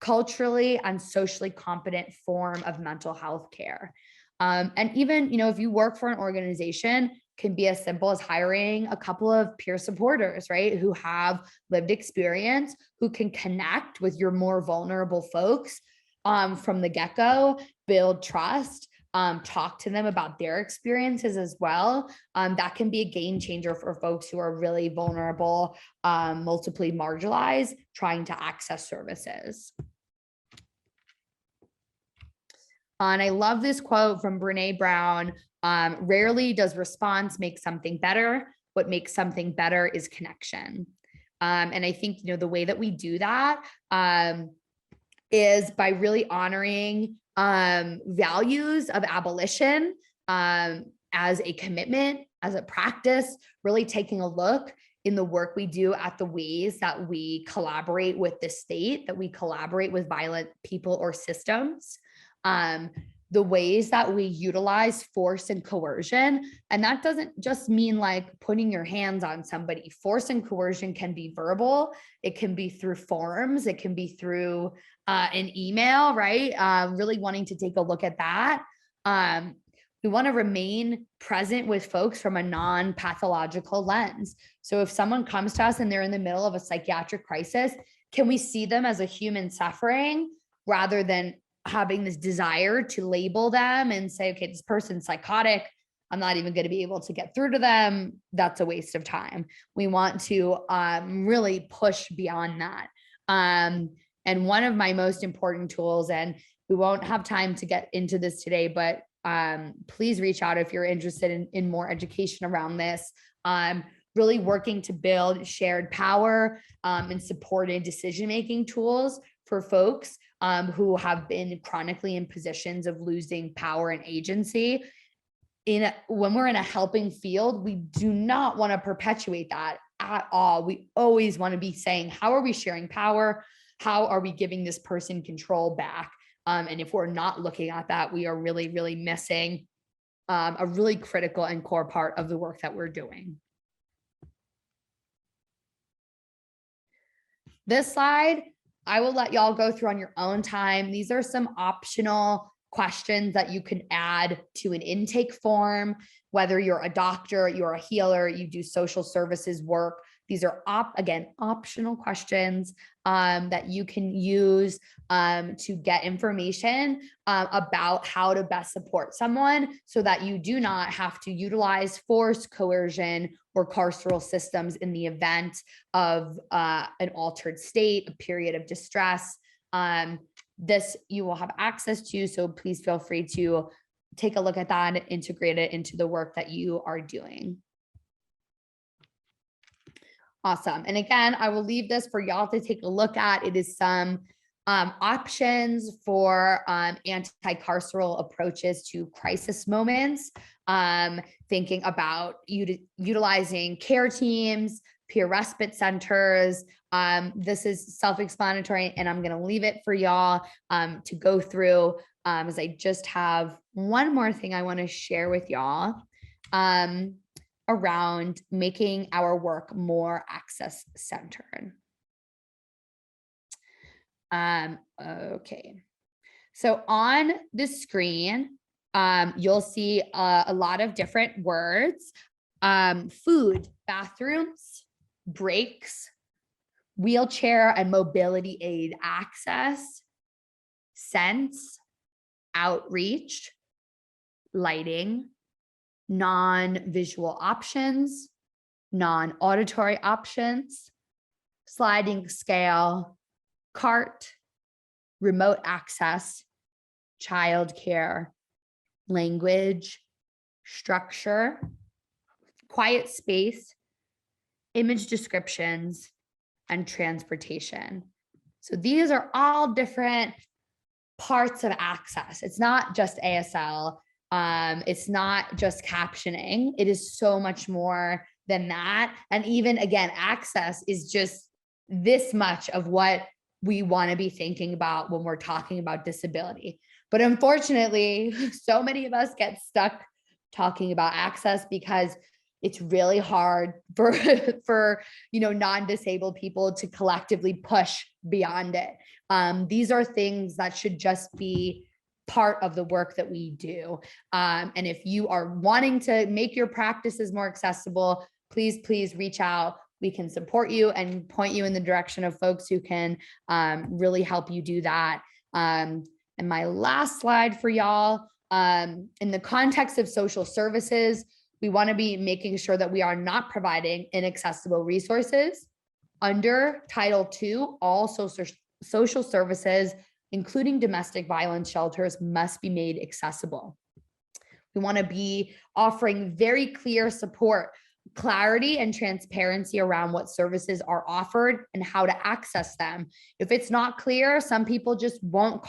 culturally and socially competent form of mental health care. And even, if you work for an organization, can be as simple as hiring a couple of peer supporters, right? Who have lived experience, who can connect with your more vulnerable folks from the get-go, build trust, talk to them about their experiences as well. That can be a game changer for folks who are really vulnerable, multiply marginalized, trying to access services. And I love this quote from Brené Brown. Rarely does response make something better. What makes something better is connection. And I think, the way that we do that is by really honoring values of abolition as a commitment, as a practice, really taking a look in the work we do at the ways that we collaborate with the state, that we collaborate with violent people or systems. The ways that we utilize force and coercion. And that doesn't just mean like putting your hands on somebody. Force and coercion can be verbal. It can be through forms. It can be through an email, right? Really wanting to take a look at that. We want to remain present with folks from a non-pathological lens. So if someone comes to us and they're in the middle of a psychiatric crisis, can we see them as a human suffering rather than having this desire to label them and say, okay, this person's psychotic, I'm not even going to be able to get through to them. That's a waste of time. We want to really push beyond that. And one of my most important tools, and we won't have time to get into this today, but please reach out if you're interested in more education around this. Really working to build shared power and supported decision-making tools for folks who have been chronically in positions of losing power and agency. When we're in a helping field, we do not want to perpetuate that at all. We always want to be saying, how are we sharing power? How are we giving this person control back? And if we're not looking at that, we are really, really missing a really critical and core part of the work that we're doing. This slide, I will let y'all go through on your own time. These are some optional questions that you can add to an intake form, whether you're a doctor, you're a healer, you do social services work. These are optional questions that you can use to get information about how to best support someone so that you do not have to utilize force, coercion, or carceral systems in the event of an altered state, a period of distress. This you will have access to, so please feel free to take a look at that and integrate it into the work that you are doing. Awesome. And again, I will leave this for y'all to take a look at. It is some options for anti-carceral approaches to crisis moments, thinking about utilizing care teams, peer respite centers. This is self-explanatory, and I'm going to leave it for y'all to go through, as I just have one more thing I want to share with y'all around making our work more access-centered. Okay, so on the screen, you'll see a lot of different words: food, bathrooms, breaks, wheelchair and mobility aid access, sense, outreach, lighting, non-visual options, non-auditory options, sliding scale, cart, remote access, childcare, language, structure, quiet space, image descriptions, and transportation. So these are all different parts of access. It's not just ASL. It's not just captioning. It is so much more than that. And even again, access is just this much of what we want to be thinking about when we're talking about disability. But unfortunately, so many of us get stuck talking about access because it's really hard for non-disabled people to collectively push beyond it. These are things that should just be part of the work that we do. And if you are wanting to make your practices more accessible, please reach out. We can support you and point you in the direction of folks who can really help you do that. And my last slide for y'all, in the context of social services, we want to be making sure that we are not providing inaccessible resources. Under Title II, all social services, including domestic violence shelters, must be made accessible. We want to be offering very clear support, clarity, and transparency around what services are offered and how to access them. If it's not clear, some people just won't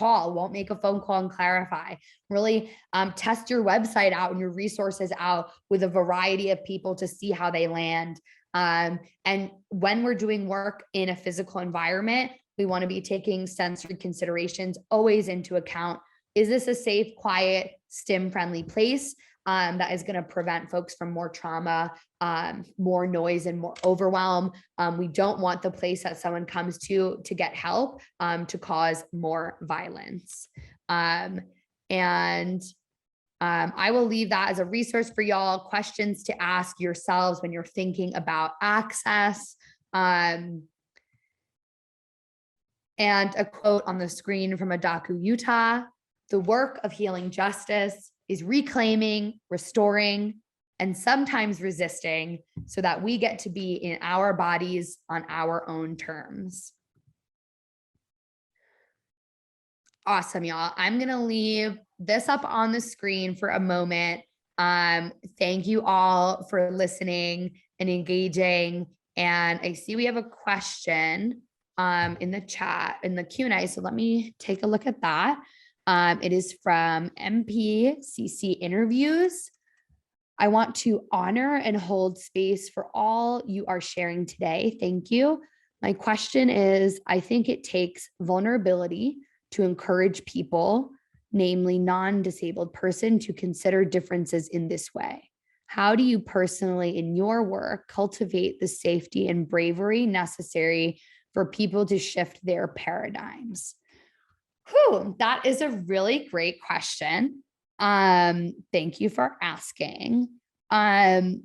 make a phone call and clarify. Really test your website out and your resources out with a variety of people to see how they land. And when we're doing work in a physical environment, we want to be taking sensory considerations always into account. Is this a safe, quiet, STEM-friendly place that is going to prevent folks from more trauma, more noise, and more overwhelm? We don't want the place that someone comes to get help to cause more violence. I will leave that as a resource for y'all, questions to ask yourselves when you're thinking about access. And a quote on the screen from Adaku, Utah: "The work of healing justice is reclaiming, restoring, and sometimes resisting so that we get to be in our bodies on our own terms." Awesome, y'all. I'm going to leave this up on the screen for a moment. Thank you all for listening and engaging. And I see we have a question in the chat, in the Q&A. So let me take a look at that. It is from MPCC Interviews. "I want to honor and hold space for all you are sharing today. Thank you. My question is, I think it takes vulnerability to encourage people, namely non-disabled person, to consider differences in this way. How do you personally, in your work, cultivate the safety and bravery necessary for people to shift their paradigms?" Whew, that is a really great question. Thank you for asking. I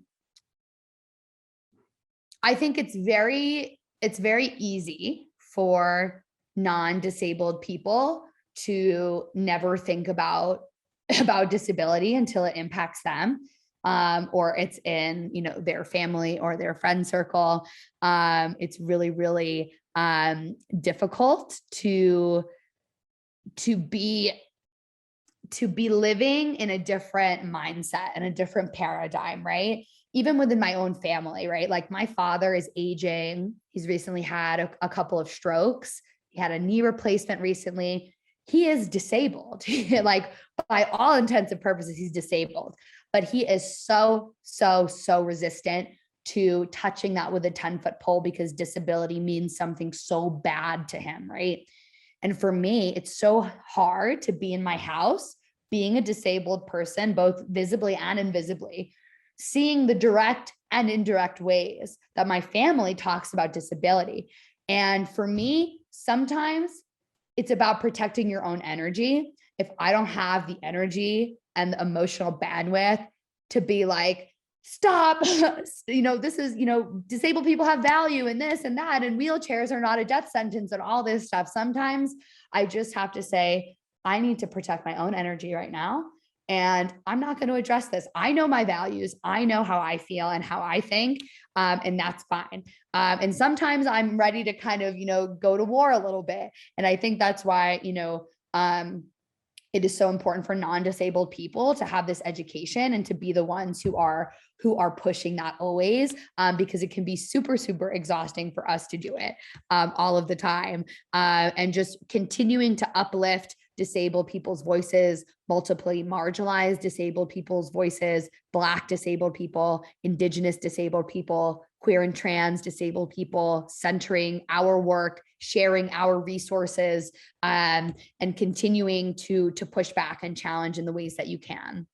think it's very easy for non-disabled people to never think about disability until it impacts them, or it's in their family or their friend circle. It's really difficult to be living in a different mindset and a different paradigm, right? Even within my own family, right? Like my father is aging. He's recently had a couple of strokes. He had a knee replacement recently. He is disabled. Like by all intents and purposes, he's disabled, but he is so resistant to touching that with a 10-foot pole because disability means something so bad to him, right? And for me, it's so hard to be in my house, being a disabled person, both visibly and invisibly, seeing the direct and indirect ways that my family talks about disability. And for me, sometimes it's about protecting your own energy. If I don't have the energy and the emotional bandwidth to be like, stop, this is, disabled people have value and this and that, and wheelchairs are not a death sentence and all this stuff. Sometimes I just have to say, I need to protect my own energy right now. and I'm not going to address this. I know my values. I know how I feel and how I think, and that's fine. And sometimes I'm ready to kind of, go to war a little bit. And I think that's why, it is so important for non-disabled people to have this education and to be the ones who are pushing that always, because it can be super, super exhausting for us to do it all of the time. And just continuing to uplift disabled people's voices, multiply marginalized disabled people's voices, Black disabled people, Indigenous disabled people, queer and trans disabled people, centering our work, sharing our resources, and continuing to push back and challenge in the ways that you can.